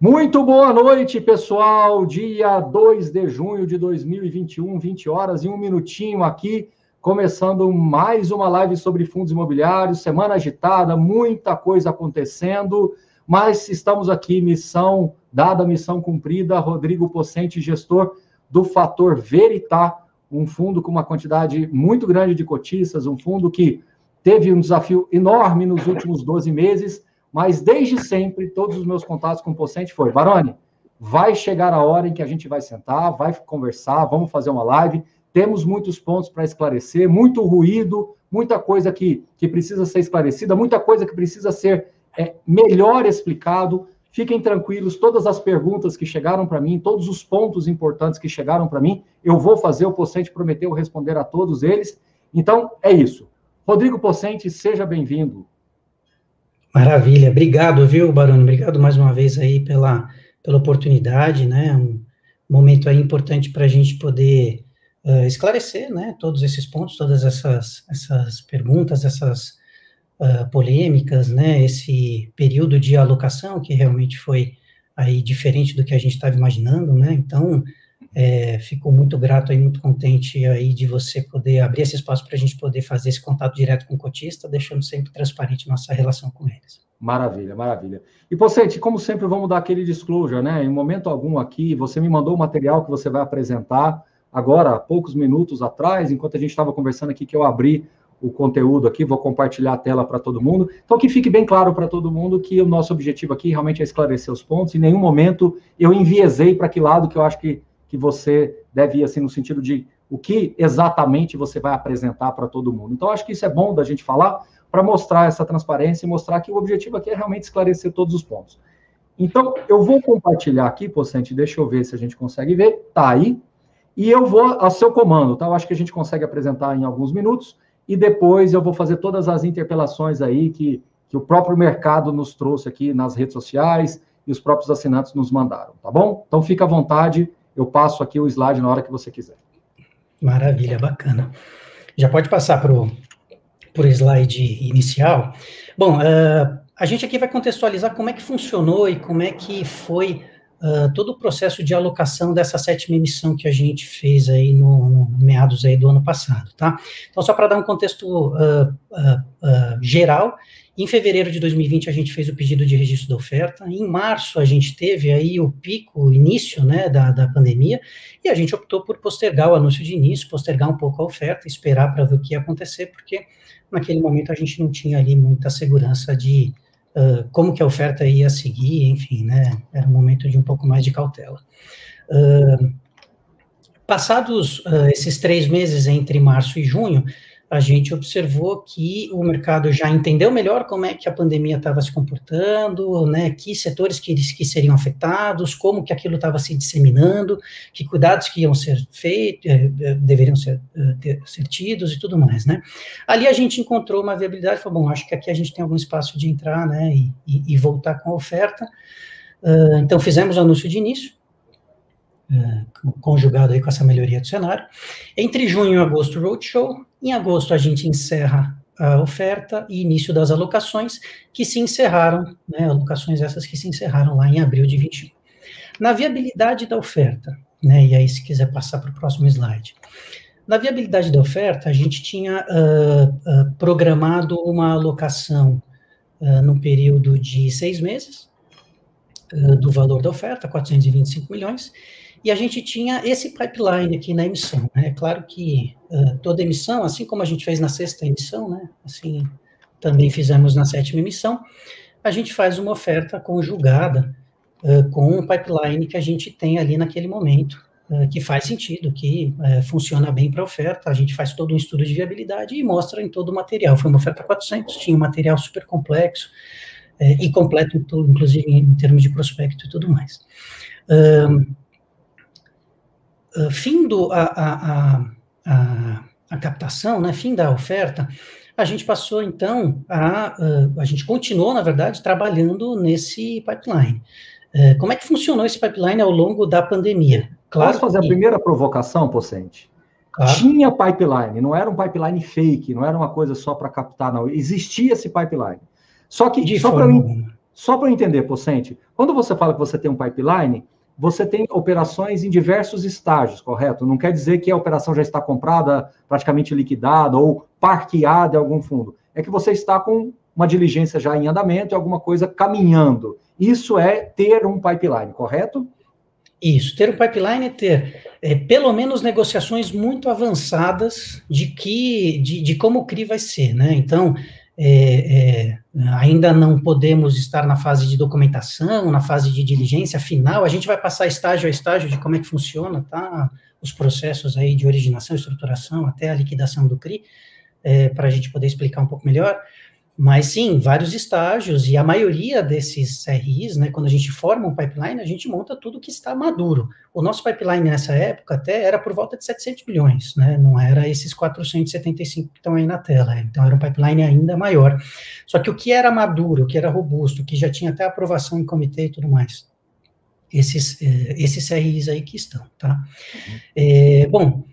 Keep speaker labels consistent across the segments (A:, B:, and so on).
A: Muito boa noite, pessoal. Dia 2 de junho de 2021, 20 horas e 1 minutinho aqui, começando mais uma live sobre fundos imobiliários, semana agitada, muita coisa acontecendo, mas estamos aqui, missão dada, missão cumprida. Rodrigo Possente, gestor do Fator Veritá, um fundo com uma quantidade muito grande de cotistas, um fundo que teve um desafio enorme nos últimos 12 meses, mas desde sempre, todos os meus contatos com o Possente foi: Baroni, vai chegar a hora em que a gente vai sentar, vai conversar, vamos fazer uma live, temos muitos pontos para esclarecer, muito ruído, muita coisa que precisa ser esclarecida, muita coisa que precisa ser melhor explicado. Fiquem tranquilos, todas as perguntas que chegaram para mim, todos os pontos importantes que chegaram para mim, eu vou fazer, o Possente prometeu responder a todos eles. Então, é isso. Rodrigo Possente, seja bem-vindo.
B: Maravilha, obrigado, viu, Baroni? Obrigado mais uma vez aí pela oportunidade, né? Um momento aí importante para a gente poder esclarecer, né? Todos esses pontos, todas essas perguntas, essas polêmicas, né? Esse período de alocação que realmente foi aí diferente do que a gente estava imaginando, né? Então, fico muito grato aí, muito contente aí de você poder abrir esse espaço para a gente poder fazer esse contato direto com o cotista, deixando sempre transparente nossa relação com eles.
A: Maravilha, maravilha. E, Possente, como sempre, vamos dar aquele disclosure, né? Em momento algum aqui, você me mandou o material que você vai apresentar agora, há poucos minutos atrás, enquanto a gente estava conversando aqui, que eu abri o conteúdo aqui, vou compartilhar a tela para todo mundo. Então, que fique bem claro para todo mundo que o nosso objetivo aqui realmente é esclarecer os pontos. Em nenhum momento eu enviesei para que lado que eu acho que você deve ir, assim, no sentido de o que exatamente você vai apresentar para todo mundo. Então, acho que isso é bom da gente falar para mostrar essa transparência e mostrar que o objetivo aqui é realmente esclarecer todos os pontos. Então, eu vou compartilhar aqui, Possente, deixa eu ver se a gente consegue ver, tá aí, e eu vou ao seu comando, tá? Eu acho que a gente consegue apresentar em alguns minutos, e depois eu vou fazer todas as interpelações aí que o próprio mercado nos trouxe aqui nas redes sociais e os próprios assinantes nos mandaram, tá bom? Então, fica à vontade. Eu passo aqui o slide na hora que você quiser.
B: Maravilha, bacana. Já pode passar para o slide inicial. Bom, a gente aqui vai contextualizar como é que funcionou e como é que foi todo o processo de alocação dessa 7ª emissão que a gente fez aí no meados aí do ano passado, tá? Então, só para dar um contexto geral, em fevereiro de 2020 a gente fez o pedido de registro da oferta, em março a gente teve aí o pico, o início, né, da pandemia, e a gente optou por postergar o anúncio de início, postergar um pouco a oferta, esperar para ver o que ia acontecer, porque naquele momento a gente não tinha ali muita segurança de como que a oferta ia seguir, enfim, né, era um momento de um pouco mais de cautela. Passados esses 3 meses entre março e junho, a gente observou que o mercado já entendeu melhor como é que a pandemia estava se comportando, né, que setores que seriam afetados, como que aquilo estava se disseminando, que cuidados que iam ser feitos, deveriam ser tidos e tudo mais, né. Ali a gente encontrou uma viabilidade, falou, bom, acho que aqui a gente tem algum espaço de entrar, né, e voltar com a oferta. Então fizemos o anúncio de início, conjugado aí com essa melhoria do cenário. Entre junho e agosto, roadshow. Em agosto, a gente encerra a oferta e início das alocações, que se encerraram, né, alocações essas que se encerraram lá em abril de 21. Na viabilidade da oferta, né, e aí se quiser passar para o próximo slide. Na viabilidade da oferta, a gente tinha programado uma alocação no período de 6 meses, do valor da oferta, 425 milhões, e a gente tinha esse pipeline aqui na emissão, né? É claro que toda emissão, assim como a gente fez na 6ª emissão, né? Assim, também fizemos na 7ª emissão, a gente faz uma oferta conjugada com um pipeline que a gente tem ali naquele momento, que faz sentido, que funciona bem para a oferta, a gente faz todo um estudo de viabilidade e mostra em todo o material. Foi uma oferta 400, tinha um material super complexo e completo, inclusive em termos de prospecto e tudo mais. Findo a captação, né, fim da oferta, a gente passou, então, a gente continuou, na verdade, trabalhando nesse pipeline. Como é que funcionou esse pipeline ao longo da pandemia?
A: Claro. Posso fazer a primeira provocação, Possente? Claro. Tinha pipeline, não era um pipeline fake, não era uma coisa só para captar, não. Existia esse pipeline. Só que, Só para eu entender, Pocente, quando você fala que você tem um pipeline, você tem operações em diversos estágios, correto? Não quer dizer que a operação já está comprada, praticamente liquidada ou parqueada em algum fundo. É que você está com uma diligência já em andamento e alguma coisa caminhando. Isso é ter um pipeline, correto?
B: Isso, ter um pipeline é ter pelo menos negociações muito avançadas de como o CRI vai ser, né? Então, ainda não podemos estar na fase de documentação, na fase de diligência final, a gente vai passar estágio a estágio de como é que funciona, tá? Os processos aí de originação, estruturação, até a liquidação do CRI, para a gente poder explicar um pouco melhor. Mas sim, vários estágios, e a maioria desses RIs, né, quando a gente forma um pipeline, a gente monta tudo que está maduro. O nosso pipeline nessa época até era por volta de 700 milhões, né, não era esses 475 que estão aí na tela, então era um pipeline ainda maior. Só que o que era maduro, o que era robusto, que já tinha até aprovação em comitê e tudo mais, esses RIs aí que estão, tá? Bom,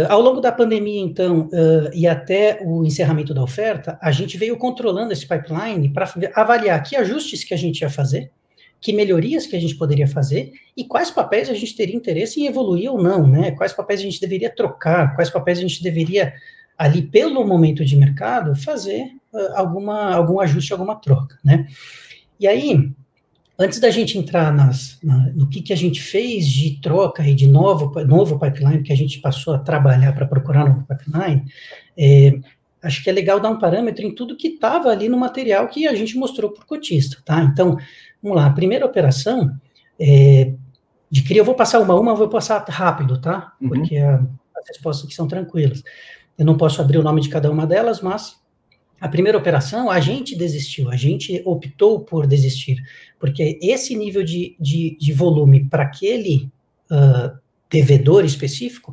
B: ao longo da pandemia, então, e até o encerramento da oferta, a gente veio controlando esse pipeline para avaliar que ajustes que a gente ia fazer, que melhorias que a gente poderia fazer e quais papéis a gente teria interesse em evoluir ou não, né? Quais papéis a gente deveria trocar, quais papéis a gente deveria, ali pelo momento de mercado, fazer algum ajuste, alguma troca, né? E aí, antes da gente entrar no que a gente fez de troca e de novo pipeline, que a gente passou a trabalhar para procurar novo pipeline, acho que é legal dar um parâmetro em tudo que estava ali no material que a gente mostrou para o cotista, tá? Então, vamos lá, a primeira operação de CRI, eu vou passar eu vou passar rápido, tá? Porque as respostas aqui são tranquilas. Eu não posso abrir o nome de cada uma delas, mas a primeira operação, a gente desistiu, a gente optou por desistir, porque esse nível de volume para aquele devedor específico,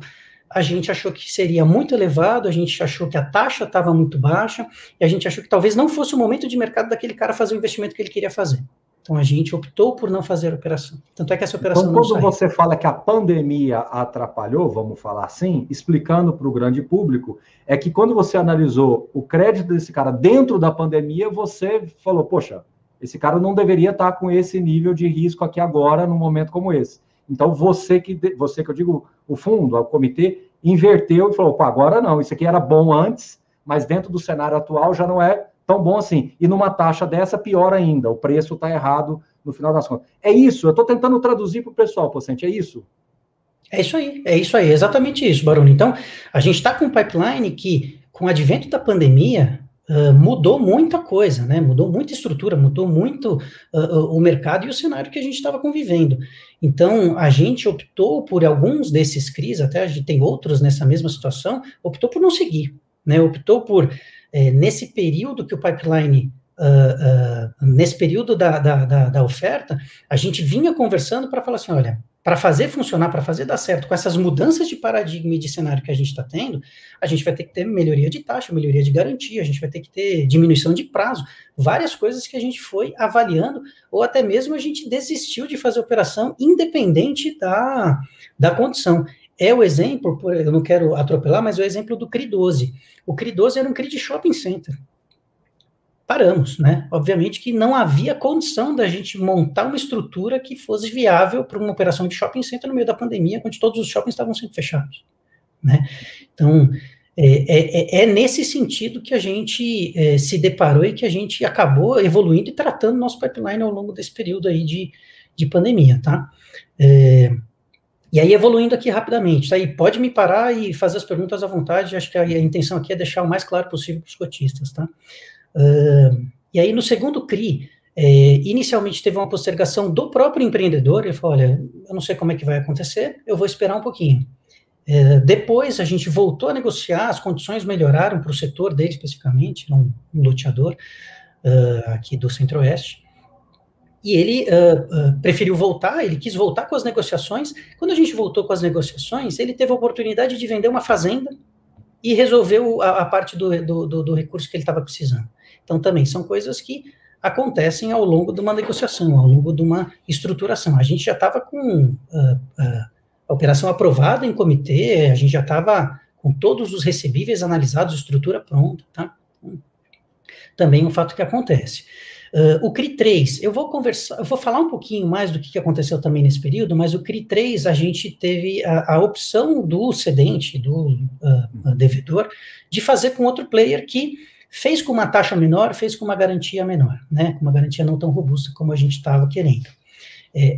B: a gente achou que seria muito elevado, a gente achou que a taxa estava muito baixa, e a gente achou que talvez não fosse o momento de mercado daquele cara fazer o investimento que ele queria fazer. Então, a gente optou por não fazer a operação. Tanto é que essa operação não saiu.
A: Então, quando você fala que a pandemia atrapalhou, vamos falar assim, explicando para o grande público, é que quando você analisou o crédito desse cara dentro da pandemia, você falou, poxa, esse cara não deveria estar com esse nível de risco aqui agora, num momento como esse. Então, você que eu digo, o fundo, o comitê, inverteu e falou, pô, agora não, isso aqui era bom antes, mas dentro do cenário atual já não é tão bom assim. E numa taxa dessa, pior ainda, o preço está errado no final das contas. É isso, eu estou tentando traduzir para o pessoal, Pocente, é isso?
B: É isso aí, exatamente isso, Baroni. Então, a gente está com um pipeline que, com o advento da pandemia, mudou muita coisa, né? Mudou muita estrutura, mudou muito o mercado e o cenário que a gente estava convivendo. Então, a gente optou por alguns desses CRIs, até a gente tem outros nessa mesma situação, optou por não seguir, né? Optou por, nesse período que o pipeline, nesse período da oferta, a gente vinha conversando para falar assim, olha, para fazer funcionar, para fazer dar certo, com essas mudanças de paradigma e de cenário que a gente está tendo, a gente vai ter que ter melhoria de taxa, melhoria de garantia, a gente vai ter que ter diminuição de prazo, várias coisas que a gente foi avaliando, ou até mesmo a gente desistiu de fazer operação independente da condição. É o exemplo, eu não quero atropelar, mas é o exemplo do CRI 12. O CRI 12 era um CRI de shopping center. Paramos, né? Obviamente que não havia condição da gente montar uma estrutura que fosse viável para uma operação de shopping center no meio da pandemia, quando todos os shoppings estavam sendo fechados, né? Então, nesse sentido que a gente se deparou e que a gente acabou evoluindo e tratando nosso pipeline ao longo desse período aí de pandemia, tá? E aí, evoluindo aqui rapidamente, tá? E pode me parar e fazer as perguntas à vontade, acho que a intenção aqui é deixar o mais claro possível para os cotistas, tá? E aí, no segundo CRI, inicialmente teve uma postergação do próprio empreendedor, ele falou, olha, eu não sei como é que vai acontecer, eu vou esperar um pouquinho. Depois, a gente voltou a negociar, as condições melhoraram para o setor dele, especificamente, um loteador aqui do Centro-Oeste, e ele preferiu voltar, ele quis voltar com as negociações. Quando a gente voltou com as negociações, ele teve a oportunidade de vender uma fazenda e resolveu a parte do recurso que ele estava precisando. Então, também são coisas que acontecem ao longo de uma negociação, ao longo de uma estruturação. A gente já estava com a operação aprovada em comitê, a gente já estava com todos os recebíveis analisados, estrutura pronta, tá? Também um fato que acontece. O CRI 3, eu vou falar um pouquinho mais do que aconteceu também nesse período, mas o CRI 3, a gente teve a opção do cedente, do devedor, de fazer com outro player que fez com uma taxa menor, fez com uma garantia menor, né, com uma garantia não tão robusta como a gente estava querendo.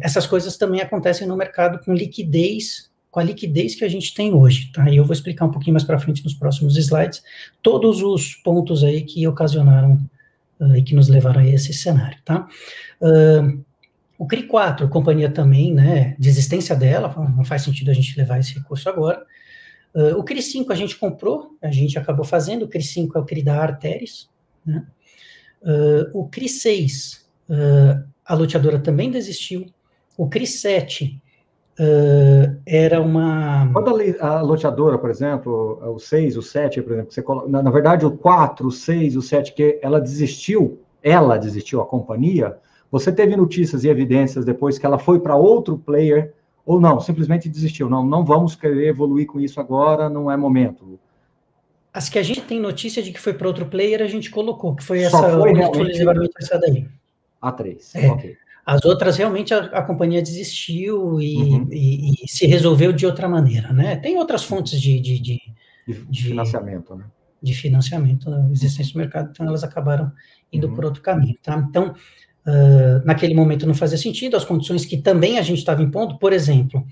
B: Essas coisas também acontecem no mercado com a liquidez que a gente tem hoje, tá? E eu vou explicar um pouquinho mais para frente nos próximos slides, todos os pontos aí que ocasionaram e que nos levaram a esse cenário, tá? O CRI 4, a companhia também, né, desistência dela, não faz sentido a gente levar esse recurso agora. O CRI 5 a gente comprou, a gente acabou fazendo, o CRI 5 é o CRI da Arteris, né? O CRI 6, a loteadora também desistiu. O CRI 7 era uma...
A: Quando a loteadora, por exemplo, o 6, o 7, por exemplo, você coloca, na verdade o 4, o 6, o 7, que ela desistiu, a companhia, você teve notícias e evidências depois que ela foi para outro player, ou não, simplesmente desistiu, não vamos querer evoluir com isso agora, não é momento.
B: As que a gente tem notícia de que foi para outro player, a gente colocou, que foi
A: exclusivamente
B: essa daí.
A: A 3,
B: ok. As outras, realmente, a companhia desistiu e se resolveu de outra maneira, né? Tem outras fontes de
A: financiamento, né?
B: De financiamento existentes no mercado, então elas acabaram indo por outro caminho, tá? Então, naquele momento não fazia sentido, as condições que também a gente estava impondo, por exemplo,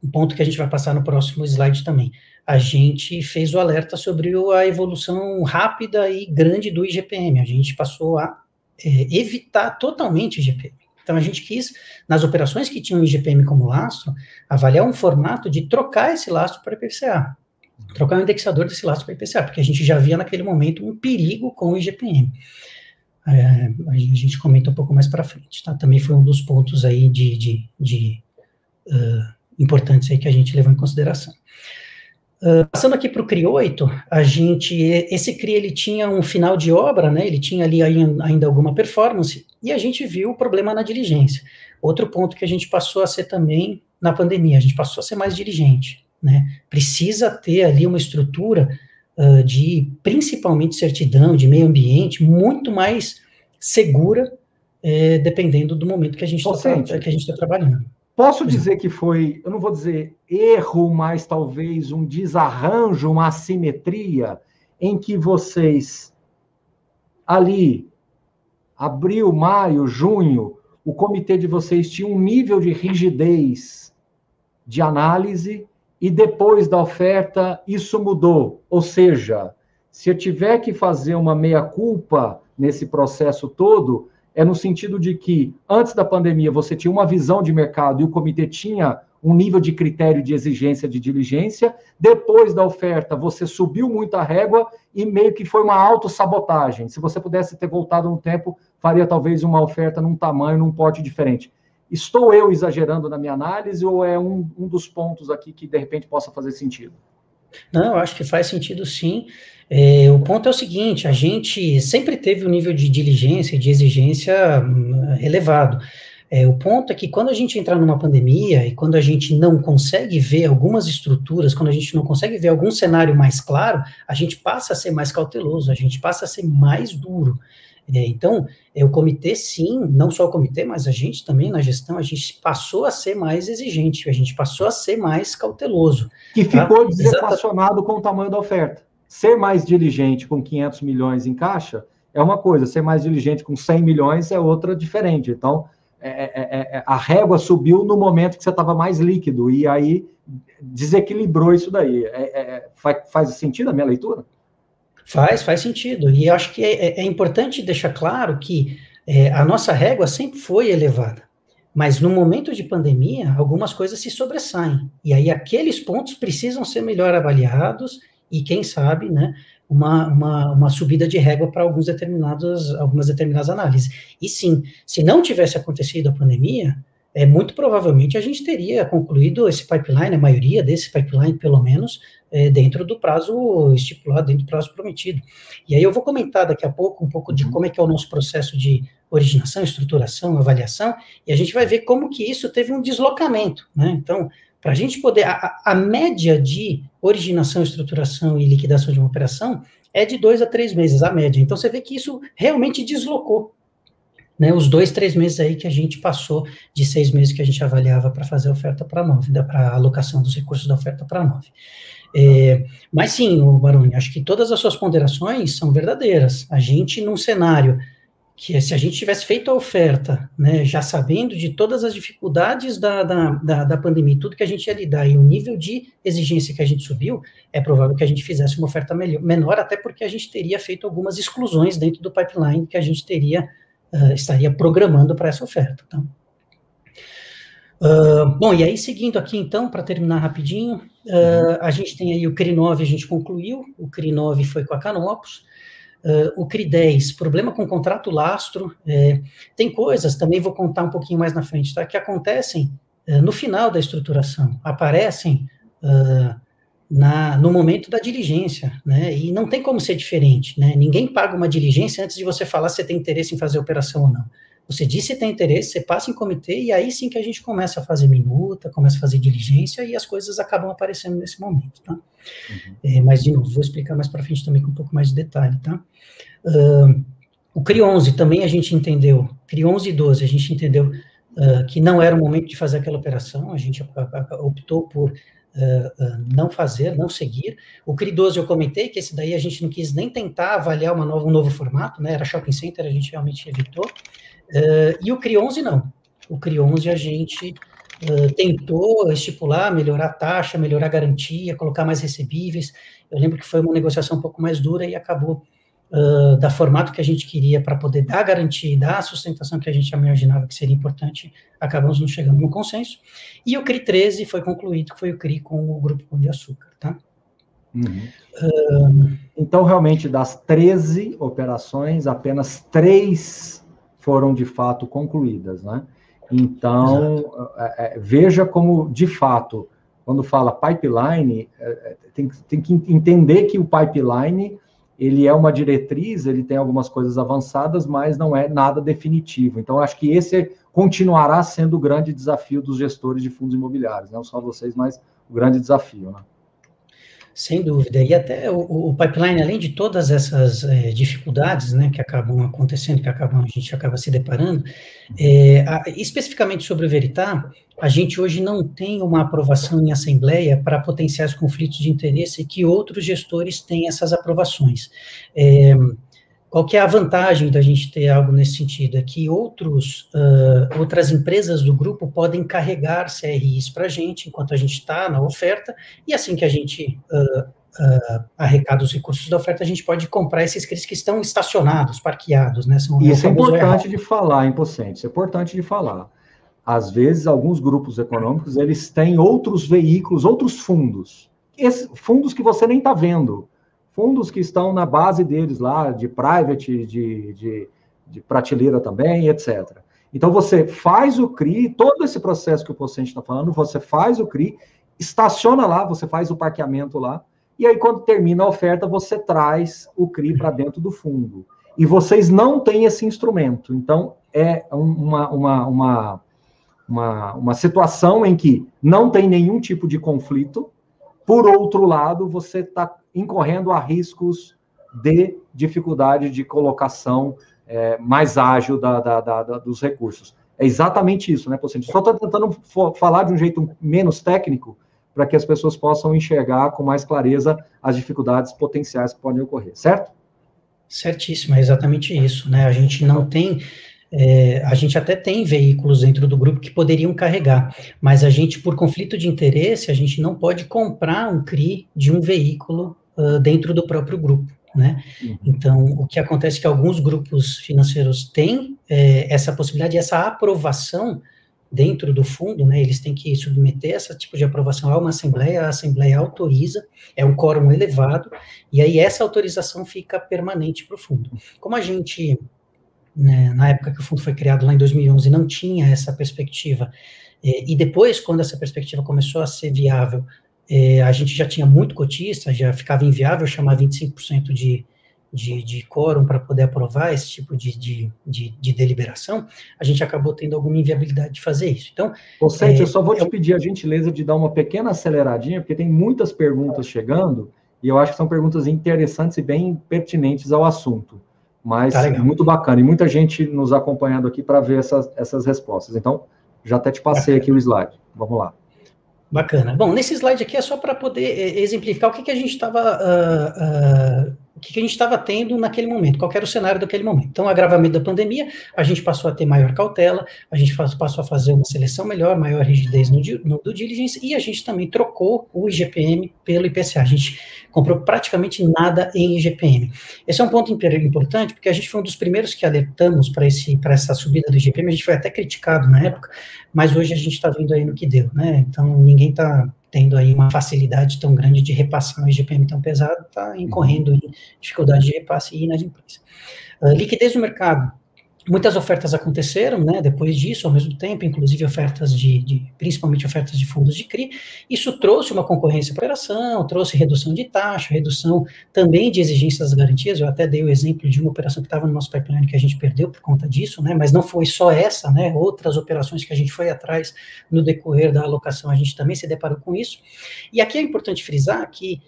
B: um ponto que a gente vai passar no próximo slide também, a gente fez o alerta sobre a evolução rápida e grande do IGPM, a gente passou a evitar totalmente o IGPM. Então, a gente quis, nas operações que tinham o IGPM como lastro, avaliar um formato de trocar esse lastro para IPCA, trocar o indexador desse lastro para IPCA, porque a gente já via naquele momento um perigo com o IGPM. A gente comenta um pouco mais para frente, tá? Também foi um dos pontos aí importantes aí que a gente levou em consideração. Passando aqui para o CRI 8, esse CRI ele tinha um final de obra, né, ele tinha ali ainda alguma performance, e a gente viu o problema na diligência. Outro ponto que a gente passou a ser também na pandemia, a gente passou a ser mais diligente, né, precisa ter ali uma estrutura principalmente certidão, de meio ambiente, muito mais segura, dependendo do momento que a gente está trabalhando.
A: Posso dizer que foi, eu não vou dizer erro, mas talvez um desarranjo, uma assimetria, em que vocês, ali, abril, maio, junho, o comitê de vocês tinha um nível de rigidez de análise, e depois da oferta, isso mudou. Ou seja, se eu tiver que fazer uma meia-culpa nesse processo todo, é no sentido de que, antes da pandemia, você tinha uma visão de mercado e o comitê tinha um nível de critério de exigência de diligência. Depois da oferta, você subiu muito a régua e meio que foi uma autossabotagem. Se você pudesse ter voltado no tempo, faria talvez uma oferta num tamanho, num porte diferente. Estou eu exagerando na minha análise ou é um dos pontos aqui que, de repente, possa fazer sentido?
B: Não, eu acho que faz sentido, sim. O ponto é o seguinte, a gente sempre teve um nível de diligência e de exigência elevado. O ponto é que quando a gente entrar numa pandemia e quando a gente não consegue ver algumas estruturas, quando a gente não consegue ver algum cenário mais claro, a gente passa a ser mais cauteloso, a gente passa a ser mais duro. Então, o comitê, sim, não só o comitê, mas a gente também na gestão, a gente passou a ser mais exigente, a gente passou a ser mais cauteloso.
A: Que ficou desequacionado com o tamanho da oferta. Ser mais diligente com 500 milhões em caixa é uma coisa, ser mais diligente com 100 milhões é outra diferente. Então, a régua subiu no momento que você estava mais líquido, e aí desequilibrou isso daí. Faz sentido a minha leitura?
B: Faz sentido, e eu acho que é importante deixar claro que a nossa régua sempre foi elevada, mas no momento de pandemia, algumas coisas se sobressaem, e aí aqueles pontos precisam ser melhor avaliados, e quem sabe, né, uma subida de régua para algumas determinadas análises. E sim, se não tivesse acontecido a pandemia, muito provavelmente a gente teria concluído esse pipeline, a maioria desse pipeline, pelo menos, dentro do prazo estipulado, dentro do prazo prometido. E aí eu vou comentar daqui a pouco um pouco de como é que é o nosso processo de originação, estruturação, avaliação, e a gente vai ver como que isso teve um deslocamento, né? Então, para a gente poder, a média de originação, estruturação e liquidação de uma operação é de 2 a 3 meses, a média. Então, você vê que isso realmente deslocou, né, os 2, 3 meses aí que a gente passou de 6 meses que a gente avaliava para fazer a oferta para 9, para a alocação dos recursos da oferta para 9. Mas sim, Baroni, acho que todas as suas ponderações são verdadeiras. A gente, num cenário que se a gente tivesse feito a oferta, né, já sabendo de todas as dificuldades da pandemia, tudo que a gente ia lidar e o nível de exigência que a gente subiu, é provável que a gente fizesse uma oferta menor, até porque a gente teria feito algumas exclusões dentro do pipeline que a gente estaria programando para essa oferta. Tá? Bom, e aí seguindo aqui então, para terminar rapidinho, a gente tem aí o CRI 9, a gente concluiu, o CRI 9 foi com a Canopus, o CRI 10, problema com o contrato lastro, tem coisas, também vou contar um pouquinho mais na frente, tá, que acontecem no final da estruturação, aparecem no momento da diligência, né, e não tem como ser diferente, né, ninguém paga uma diligência antes de você falar se tem interesse em fazer a operação ou não. Você diz se tem interesse, você passa em comitê, e aí sim que a gente começa a fazer minuta, começa a fazer diligência, e as coisas acabam aparecendo nesse momento, tá? Mas, de novo, vou explicar mais para frente também com um pouco mais de detalhe, tá? O CRI 11 também a gente entendeu, CRI 11 e 12 a gente entendeu que não era o momento de fazer aquela operação, a gente optou por não fazer, não seguir. O CRI 12 eu comentei que esse daí a gente não quis nem tentar avaliar um novo formato, né, era shopping center, a gente realmente evitou. E o CRI 11 não. O CRI 11 a gente tentou estipular, melhorar a taxa, melhorar a garantia, colocar mais recebíveis. Eu lembro que foi uma negociação um pouco mais dura e acabou da formato que a gente queria para poder dar a garantia e dar a sustentação que a gente imaginava que seria importante, acabamos não chegando no consenso. E o CRI 13 foi concluído, que foi o CRI com o Grupo Pão de Açúcar, tá?
A: Então, realmente, das 13 operações, apenas 3 foram, de fato, concluídas, né? Então, veja como, de fato, quando fala pipeline, tem que entender que o pipeline, ele é uma diretriz, ele tem algumas coisas avançadas, mas não é nada definitivo. Então, acho que esse continuará sendo o grande desafio dos gestores de fundos imobiliários, não só vocês, mas o grande desafio, né?
B: Sem dúvida, e até o pipeline, além de todas essas dificuldades, né, que acabam acontecendo, que a gente acaba se deparando, especificamente sobre o Veritar, a gente hoje não tem uma aprovação em assembleia para potenciais conflitos de interesse que outros gestores têm essas aprovações. Qual que é a vantagem da gente ter algo nesse sentido? É que outras empresas do grupo podem carregar CRIs para a gente, enquanto a gente está na oferta, e assim que a gente arrecada os recursos da oferta, a gente pode comprar esses CRIs que estão estacionados, parqueados, né?
A: Isso é importante de falar, hein, Pocente? Isso é importante de falar. Às vezes, alguns grupos econômicos, eles têm outros veículos, outros fundos. Fundos que você nem está vendo. Fundos que estão na base deles lá, de private, de prateleira também, etc. Então, você faz o CRI, todo esse processo que o Pocente está falando, você faz o CRI, estaciona lá, você faz o parqueamento lá, e aí, quando termina a oferta, você traz o CRI para dentro do fundo. E vocês não têm esse instrumento. Então, é uma situação em que não tem nenhum tipo de conflito. Por outro lado, você está incorrendo a riscos de dificuldade de colocação mais ágil dos recursos. É exatamente isso, né, Pocente? Só estou tentando falar de um jeito menos técnico para que as pessoas possam enxergar com mais clareza as dificuldades potenciais que podem ocorrer, certo?
B: Certíssimo, é exatamente isso, né? A gente não tem... a gente até tem veículos dentro do grupo que poderiam carregar, mas a gente, por conflito de interesse, a gente não pode comprar um CRI de um veículo dentro do próprio grupo, né? Então, o que acontece é que alguns grupos financeiros têm essa possibilidade, essa aprovação dentro do fundo, né? Eles têm que submeter esse tipo de aprovação a uma assembleia, a assembleia autoriza, é um quórum elevado, e aí essa autorização fica permanente para o fundo. Como a gente... na época que o fundo foi criado, lá em 2011, não tinha essa perspectiva, e depois, quando essa perspectiva começou a ser viável, a gente já tinha muito cotista, já ficava inviável chamar 25% de quórum para poder aprovar esse tipo de deliberação, a gente acabou tendo alguma inviabilidade de fazer isso. Então,
A: Pocente, eu só vou te pedir a gentileza de dar uma pequena aceleradinha, porque tem muitas perguntas chegando, e eu acho que são perguntas interessantes e bem pertinentes ao assunto. Mas muito bacana, e muita gente nos acompanhando aqui para ver essas respostas. Então, já até te passei aqui o slide. Vamos lá.
B: Bacana. Bom, nesse slide aqui é só para poder exemplificar o que a gente estava o que a gente estava tendo naquele momento, qual era o cenário daquele momento. Então, agravamento da pandemia, a gente passou a ter maior cautela, a gente passou a fazer uma seleção melhor, maior rigidez no due diligence, e a gente também trocou o IGPM pelo IPCA. A gente comprou praticamente nada em IGPM. Esse é um ponto importante, porque a gente foi um dos primeiros que alertamos para essa subida do IGPM, a gente foi até criticado na época, mas hoje a gente está vendo aí no que deu, né? Então, ninguém está tendo aí uma facilidade tão grande de repassar um IGPM tão pesado, está incorrendo em dificuldade de repasse e inadimplência. Liquidez no mercado. Muitas ofertas aconteceram, né, depois disso, ao mesmo tempo, inclusive ofertas principalmente ofertas de fundos de CRI. Isso trouxe uma concorrência para a operação, trouxe redução de taxa, redução também de exigências das garantias. Eu até dei o exemplo de uma operação que estava no nosso pipeline que a gente perdeu por conta disso, né, mas não foi só essa, né, outras operações que a gente foi atrás no decorrer da alocação, a gente também se deparou com isso. E aqui é importante frisar que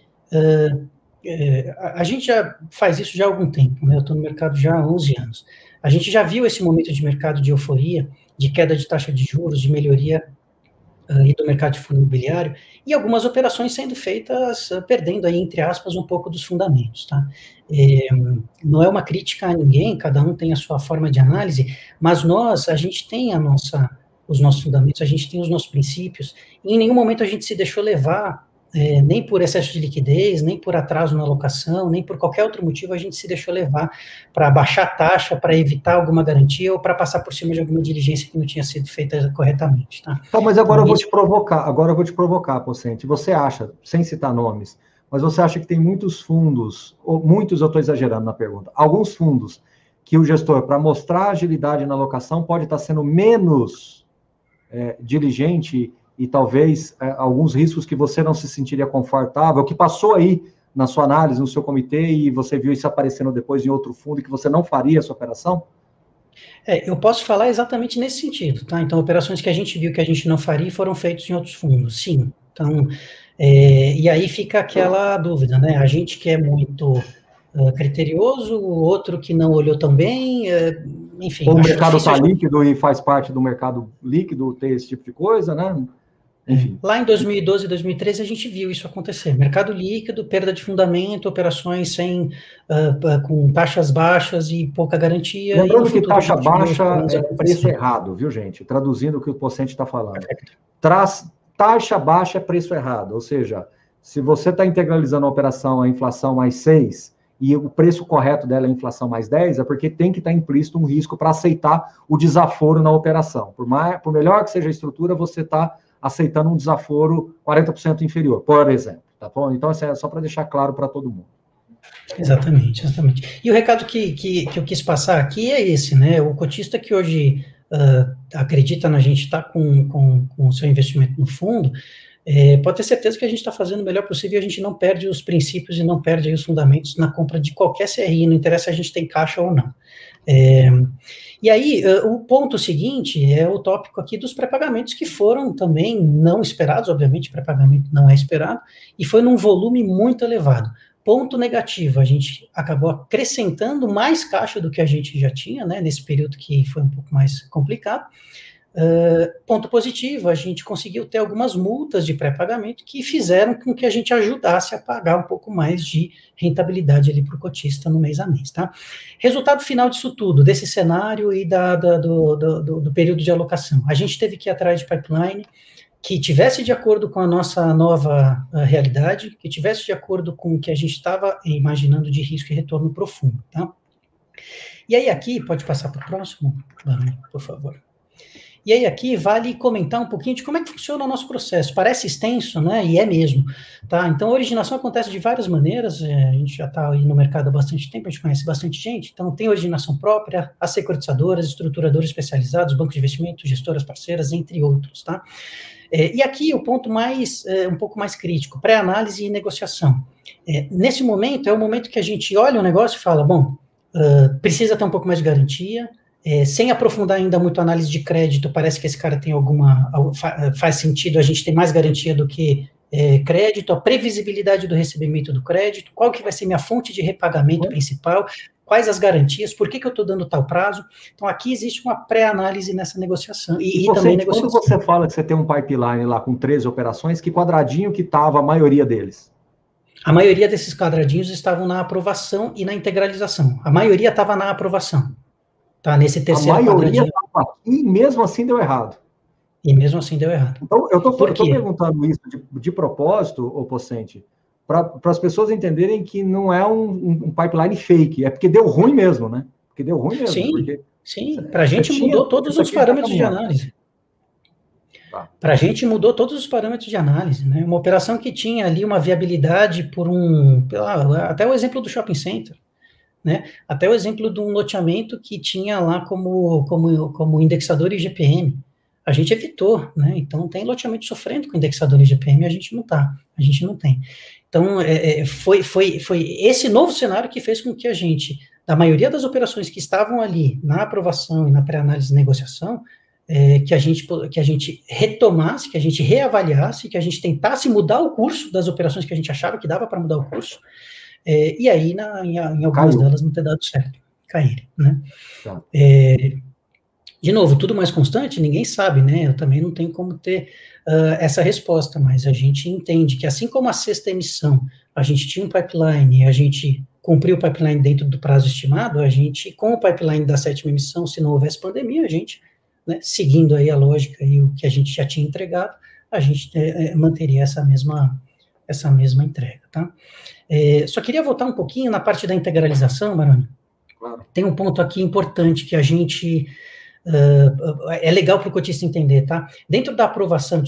B: a gente já faz isso já há algum tempo, né, eu estou no mercado já há 11 anos. A gente já viu esse momento de mercado de euforia, de queda de taxa de juros, de melhoria e do mercado de fundo imobiliário, e algumas operações sendo feitas, perdendo aí, entre aspas, um pouco dos fundamentos, tá? Não é uma crítica a ninguém, cada um tem a sua forma de análise, mas a gente tem os nossos fundamentos, a gente tem os nossos princípios, e em nenhum momento a gente se deixou levar nem por excesso de liquidez, nem por atraso na alocação, nem por qualquer outro motivo a gente se deixou levar para baixar a taxa, para evitar alguma garantia ou para passar por cima de alguma diligência que não tinha sido feita corretamente, tá?
A: Então, mas agora eu vou te provocar, Pocente. Você acha, sem citar nomes, mas você acha que tem muitos fundos, ou muitos, eu estou exagerando na pergunta, alguns fundos que o gestor, para mostrar agilidade na alocação, pode estar sendo menos diligente e talvez alguns riscos que você não se sentiria confortável, que passou aí na sua análise, no seu comitê, e você viu isso aparecendo depois em outro fundo, e que você não faria essa operação?
B: Eu posso falar exatamente nesse sentido, tá? Então, operações que a gente viu que a gente não faria foram feitas em outros fundos, sim. Então, e aí fica aquela dúvida, né? A gente que é muito criterioso, o outro que não olhou tão bem, enfim.
A: O mercado está líquido e faz parte do mercado líquido ter esse tipo de coisa, né?
B: Enfim. Lá em 2012 e 2013 a gente viu isso acontecer. Mercado líquido, perda de fundamento, operações com taxas baixas e pouca garantia.
A: Lembrando que taxa baixa é preço errado, viu, gente? Traduzindo o que o Pocente está falando. Taxa baixa é preço errado, ou seja, se você está integralizando a operação a inflação mais 6 e o preço correto dela é a inflação mais 10, é porque tem que estar implícito um risco para aceitar o desaforo na operação. Por melhor que seja a estrutura, você está aceitando um desaforo 40% inferior, por exemplo. Tá bom? Então, isso é só para deixar claro para todo mundo.
B: Exatamente. E o recado que eu quis passar aqui é esse, né? O cotista que hoje acredita na gente estar com o seu investimento no fundo, pode ter certeza que a gente está fazendo o melhor possível e a gente não perde os princípios e não perde os fundamentos na compra de qualquer CRI, não interessa se a gente tem caixa ou não. E aí, o ponto seguinte é o tópico aqui dos pré-pagamentos, que foram também não esperados, obviamente, pré-pagamento não é esperado, e foi num volume muito elevado. Ponto negativo, a gente acabou acrescentando mais caixa do que a gente já tinha, né, nesse período que foi um pouco mais complicado. Ponto positivo, a gente conseguiu ter algumas multas de pré-pagamento que fizeram com que a gente ajudasse a pagar um pouco mais de rentabilidade ali para o cotista no mês a mês, tá? Resultado final disso tudo, desse cenário e do período de alocação. A gente teve que ir atrás de pipeline que tivesse de acordo com a nossa nova realidade, que tivesse de acordo com o que a gente estava imaginando de risco e retorno profundo, tá? E aí aqui, pode passar para o próximo, por favor. E aí aqui vale comentar um pouquinho de como é que funciona o nosso processo. Parece extenso, né? E é mesmo, tá? Então, a originação acontece de várias maneiras. A gente já está aí no mercado há bastante tempo, a gente conhece bastante gente. Então, tem originação própria, as securitizadoras, estruturadores especializados, bancos de investimento, gestoras parceiras, entre outros, tá? E aqui o ponto um pouco mais crítico, pré-análise e negociação. Nesse momento, é o momento que a gente olha o negócio e fala, bom, precisa ter um pouco mais de garantia, sem aprofundar ainda muito a análise de crédito, parece que esse cara tem faz sentido a gente ter mais garantia do que crédito, a previsibilidade do recebimento do crédito, qual que vai ser minha fonte de repagamento principal, quais as garantias, por que eu estou dando tal prazo. Então, aqui existe uma pré-análise nessa negociação. E também negociação.
A: Quando você fala que você tem um pipeline lá com 13 operações, que quadradinho que estava a maioria deles? A
B: maioria desses quadradinhos estavam na aprovação e na integralização. A maioria estava na aprovação. Tá, nesse terceiro quadradinho. A maioria estava aqui e mesmo assim deu errado. E mesmo assim deu errado.
A: Então, eu estou perguntando isso de propósito, ô Pocente, para as pessoas entenderem que não é um pipeline fake, é porque deu ruim mesmo, né? Porque deu ruim mesmo.
B: Sim, para a gente mudou todos os parâmetros de análise. Para a gente mudou todos os parâmetros de análise, né? Uma operação que tinha ali uma viabilidade até o exemplo do shopping center, né? Até o exemplo de um loteamento que tinha lá como indexador IGPM. A gente evitou, né? Então, tem loteamento sofrendo com indexador IGPM, a gente não tem. Então, foi esse novo cenário que fez com que a gente, da maioria das operações que estavam ali na aprovação e na pré-análise de negociação, que a gente retomasse, que a gente reavaliasse, que a gente tentasse mudar o curso das operações que a gente achava que dava para mudar o curso, e aí em algumas delas não ter dado certo, caírem, né? Tá. De novo, tudo mais constante, ninguém sabe, né? Eu também não tenho como ter essa resposta, mas a gente entende que assim como a sexta emissão, a gente tinha um pipeline e a gente cumpriu o pipeline dentro do prazo estimado, a gente, com o pipeline da sétima emissão, se não houvesse pandemia, a gente, né, seguindo aí a lógica e o que a gente já tinha entregado, a gente manteria essa mesma entrega, tá? Só queria voltar um pouquinho na parte da integralização, Maroni. Claro. Tem um ponto aqui importante que a gente... é legal para o cotista entender, tá? Dentro da aprovação,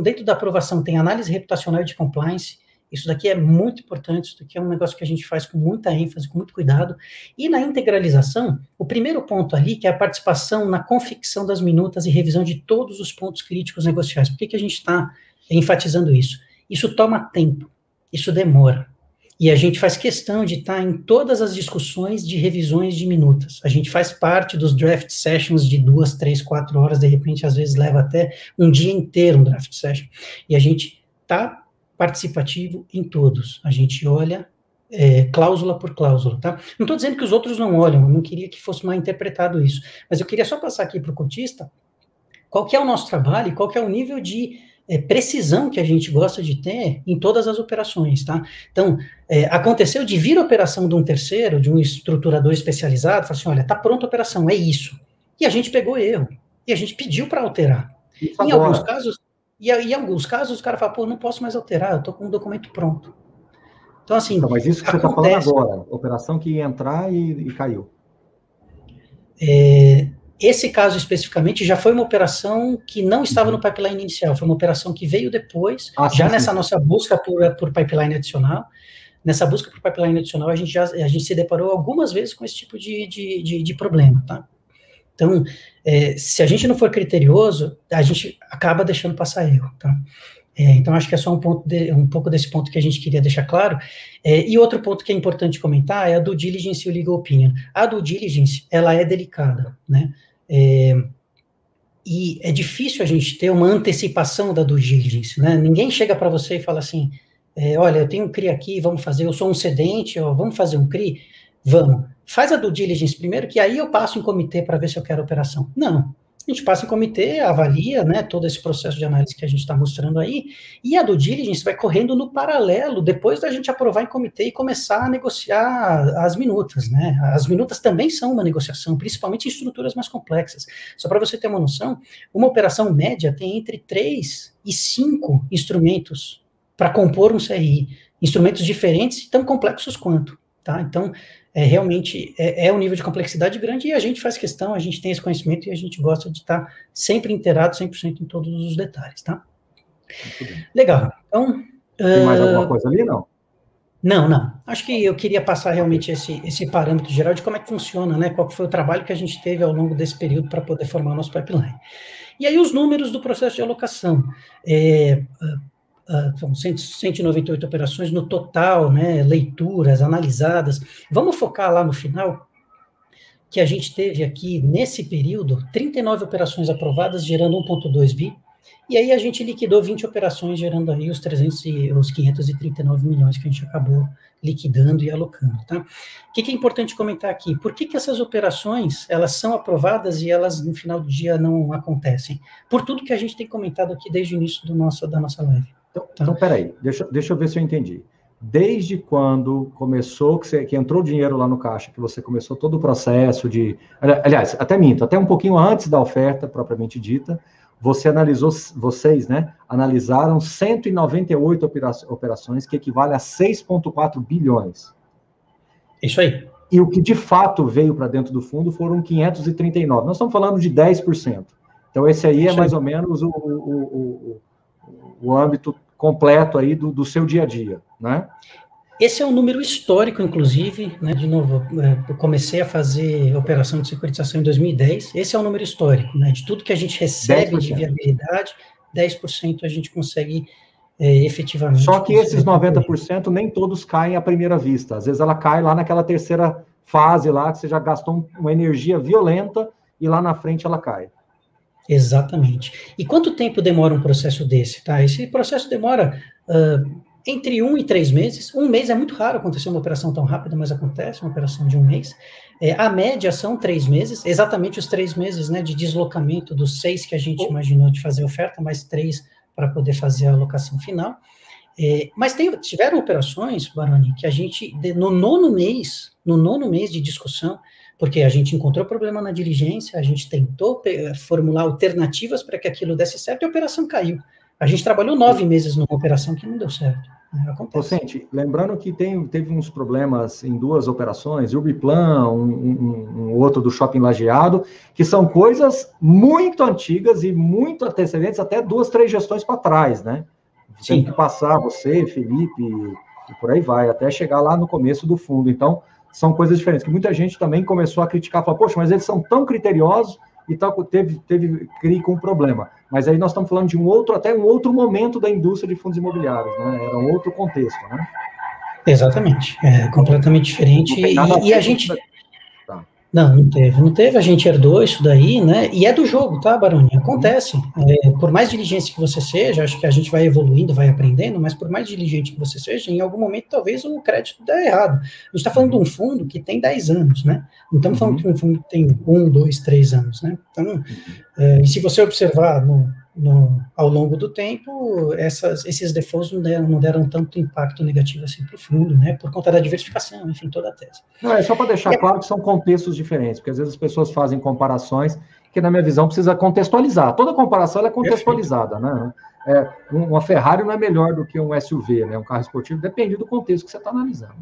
B: dentro da aprovação tem análise reputacional e de compliance. Isso daqui é muito importante, isso daqui é um negócio que a gente faz com muita ênfase, com muito cuidado. E na integralização, o primeiro ponto ali, que é a participação na confecção das minutas e revisão de todos os pontos críticos negociais. Por que a gente está enfatizando isso? Isso toma tempo, isso demora. E a gente faz questão de estar em todas as discussões de revisões de minutas. A gente faz parte dos draft sessions de 2, 3, 4 horas, de repente, às vezes leva até um dia inteiro um draft session. E a gente está participativo em todos. A gente olha cláusula por cláusula, tá? Não estou dizendo que os outros não olham, eu não queria que fosse mal interpretado isso, mas eu queria só passar aqui para o cotista qual que é o nosso trabalho e qual que é o nível de precisão que a gente gosta de ter em todas as operações, tá? Então, aconteceu de vir a operação de um terceiro, de um estruturador especializado, falar assim, olha, tá pronta a operação, é isso. E a gente pegou erro, e a gente pediu para alterar. Em alguns casos, o cara fala, pô, não posso mais alterar, eu tô com um documento pronto. Então, assim... Então,
A: mas isso que você está falando agora, operação que ia entrar e caiu.
B: Esse caso especificamente já foi uma operação que não estava no pipeline inicial, foi uma operação que veio depois, nessa nossa busca por pipeline adicional. Nessa busca por pipeline adicional, a gente se deparou algumas vezes com esse tipo de problema, tá? Então, se a gente não for criterioso, a gente acaba deixando passar erro, tá? Então, acho que é só um pouco desse ponto que a gente queria deixar claro. E outro ponto que é importante comentar é a due diligence e o legal opinion. A due diligence, ela é delicada, né? E é difícil a gente ter uma antecipação da due diligence, né? Ninguém chega para você e fala assim, olha, eu tenho um CRI aqui, vamos fazer, eu sou um cedente, vamos fazer um CRI? Vamos. Faz a due diligence primeiro, que aí eu passo em comitê para ver se eu quero a operação. Não. A gente passa em comitê, avalia, né, todo esse processo de análise que a gente está mostrando aí, e a due diligence vai correndo no paralelo, depois da gente aprovar em comitê e começar a negociar as minutas, né? As minutas também são uma negociação, principalmente em estruturas mais complexas. Só para você ter uma noção, uma operação média tem entre 3 e 5 instrumentos para compor um CRI, instrumentos diferentes e tão complexos quanto. tá? Então, realmente é um nível de complexidade grande e a gente faz questão, a gente tem esse conhecimento e a gente gosta de estar sempre inteirado, 100% em todos os detalhes, tá? Legal. Então...
A: Tem mais alguma coisa ali, não?
B: Não. Acho que eu queria passar realmente esse parâmetro geral de como é que funciona, né? Qual foi o trabalho que a gente teve ao longo desse período para poder formar o nosso pipeline. E aí os números do processo de alocação. São 198 operações no total, né? Leituras, analisadas. Vamos focar lá no final, que a gente teve aqui, nesse período, 39 operações aprovadas, gerando 1,2 bi. E aí a gente liquidou 20 operações, gerando aí os 539 milhões que a gente acabou liquidando e alocando, tá? O que é importante comentar aqui? Por que essas operações, elas são aprovadas e elas, no final do dia, não acontecem? Por tudo que a gente tem comentado aqui desde o início da nossa live.
A: Então peraí, deixa eu ver se eu entendi. Desde quando começou, que entrou dinheiro lá no caixa, que você começou todo o processo de... Aliás, até minto, até um pouquinho antes da oferta, propriamente dita, vocês, né, analisaram 198 operações, que equivale a 6,4 bilhões.
B: Isso aí.
A: E o que de fato veio para dentro do fundo foram 539. Nós estamos falando de 10%. Então, esse aí é mais ou menos o âmbito completo aí do seu dia a dia, né?
B: Esse é um número histórico, inclusive, né? De novo, eu comecei a fazer operação de securitização em 2010. Esse é um número histórico, né? De tudo que a gente recebe 10%. De viabilidade, 10% a gente consegue efetivamente...
A: Só que esses 90% nem todos caem à primeira vista. Às vezes ela cai lá naquela terceira fase lá, que você já gastou uma energia violenta e lá na frente ela cai.
B: Exatamente. E quanto tempo demora um processo desse, tá? Esse processo demora... entre 1 e 3 meses. Um mês é muito raro acontecer uma operação tão rápida, mas acontece, uma operação de um mês. A média são 3 meses, exatamente os 3 meses, né, de deslocamento dos 6 que a gente imaginou de fazer oferta, mais 3 para poder fazer a alocação final. Mas tiveram operações, Baroni, que a gente, no nono mês de discussão, porque a gente encontrou problema na diligência, a gente tentou formular alternativas para que aquilo desse certo e a operação caiu. A gente trabalhou 9 meses numa operação que não deu certo.
A: Vicente, lembrando que teve uns problemas em 2 operações, Urbiplan, um outro do Shopping Lajeado, que são coisas muito antigas e muito antecedentes, até 2, 3 gestões para trás, né? Sim. Tem que passar você, Felipe, e por aí vai, até chegar lá no começo do fundo. Então, são coisas diferentes, que muita gente também começou a criticar, falou, poxa, mas eles são tão criteriosos, e tal, teve CRI com problema. Mas aí nós estamos falando de até um outro momento da indústria de fundos imobiliários, né? Era um outro contexto, né?
B: Exatamente, completamente diferente. E a gente... Tá. Não teve, a gente herdou isso daí, né? E é do jogo, tá, Baroni? Acontece. Por mais diligente que você seja, acho que a gente vai evoluindo, vai aprendendo, mas por mais diligente que você seja, em algum momento talvez o crédito dê errado. A gente está falando de um fundo que tem 10 anos, né? Não estamos falando de um fundo que tem 1, 2, 3 anos, né? Então, e se você observar ao longo do tempo, esses defaults não deram tanto impacto negativo assim para o fundo, né? Por conta da diversificação, enfim, toda a tese.
A: Não, é só para deixar claro que são contextos diferentes, porque às vezes as pessoas fazem comparações que, na minha visão, precisa contextualizar. Toda comparação ela é contextualizada, né? Uma Ferrari não é melhor do que um SUV, né? Um carro esportivo, depende do contexto que você está analisando.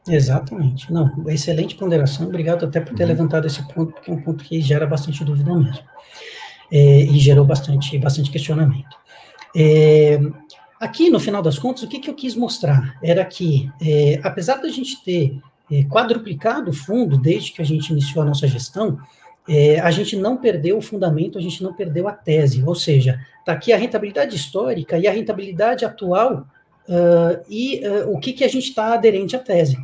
B: Exatamente. Não, excelente ponderação. Obrigado até por ter levantado esse ponto, porque é um ponto que gera bastante dúvida mesmo. E gerou bastante questionamento. Aqui, no final das contas, o que eu quis mostrar era que, apesar da gente ter quadruplicado o fundo desde que a gente iniciou a nossa gestão, a gente não perdeu o fundamento, a gente não perdeu a tese, ou seja, está aqui a rentabilidade histórica e a rentabilidade atual o que a gente está aderente à tese.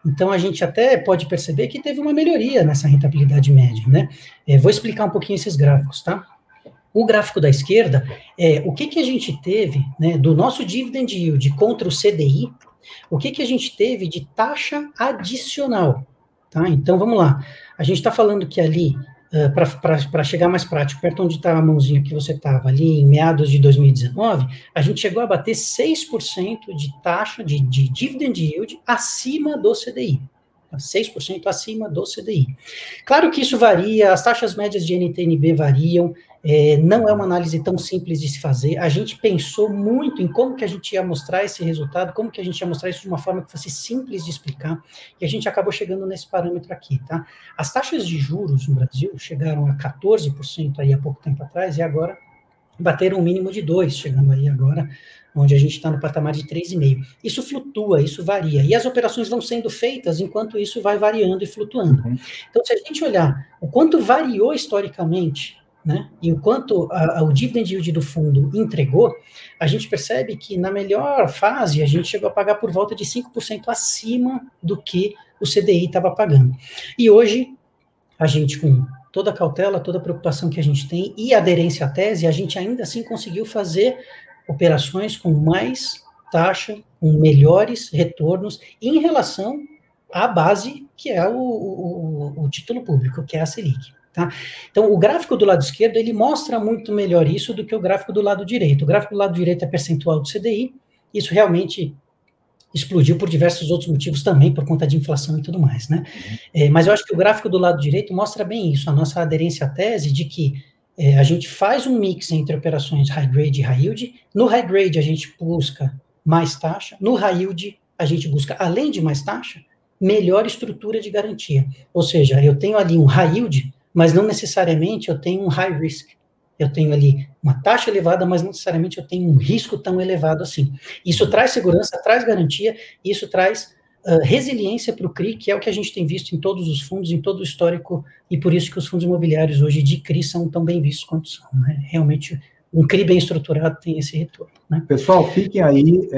B: Então, a gente até pode perceber que teve uma melhoria nessa rentabilidade média, né? Vou explicar um pouquinho esses gráficos, tá? O gráfico da esquerda o que a gente teve, né, do nosso dividend yield contra o CDI, o que a gente teve de taxa adicional, tá? Então, vamos lá. A gente está falando que ali, para chegar mais prático, perto onde está a mãozinha que você estava, ali em meados de 2019, a gente chegou a bater 6% de taxa de dividend yield acima do CDI. 6% acima do CDI. Claro que isso varia, as taxas médias de NTNB variam, Não é uma análise tão simples de se fazer. A gente pensou muito em como que a gente ia mostrar esse resultado, como que a gente ia mostrar isso de uma forma que fosse simples de explicar, e a gente acabou chegando nesse parâmetro aqui, tá? As taxas de juros no Brasil chegaram a 14% aí há pouco tempo atrás, e agora bateram um mínimo de 2%, chegando aí agora, onde a gente está no patamar de 3,5%. Isso flutua, isso varia, e as operações vão sendo feitas enquanto isso vai variando e flutuando. Então, se a gente olhar o quanto variou historicamente, né, e o quanto o dividend yield do fundo entregou, a gente percebe que na melhor fase a gente chegou a pagar por volta de 5% acima do que o CDI estava pagando. E hoje, a gente com toda a cautela, toda a preocupação que a gente tem e aderência à tese, a gente ainda assim conseguiu fazer operações com mais taxa, com melhores retornos em relação à base, que é o título público, que é a Selic. Tá? Então, o gráfico do lado esquerdo, ele mostra muito melhor isso do que o gráfico do lado direito. O gráfico do lado direito é percentual do CDI, isso realmente explodiu por diversos outros motivos também, por conta de inflação e tudo mais, né? Mas eu acho que o gráfico do lado direito mostra bem isso, a nossa aderência à tese de que a gente faz um mix entre operações high grade e high yield. No high grade a gente busca mais taxa, no high yield a gente busca, além de mais taxa, melhor estrutura de garantia. Ou seja, eu tenho ali um high yield, mas não necessariamente eu tenho um high risk. Eu tenho ali uma taxa elevada, mas não necessariamente eu tenho um risco tão elevado assim. Isso traz segurança, traz garantia, e isso traz resiliência para o CRI, que é o que a gente tem visto em todos os fundos, em todo o histórico, e por isso que os fundos imobiliários hoje de CRI são tão bem vistos quanto são. Né? Realmente, um CRI bem estruturado tem esse retorno. Né?
A: Pessoal, fiquem aí,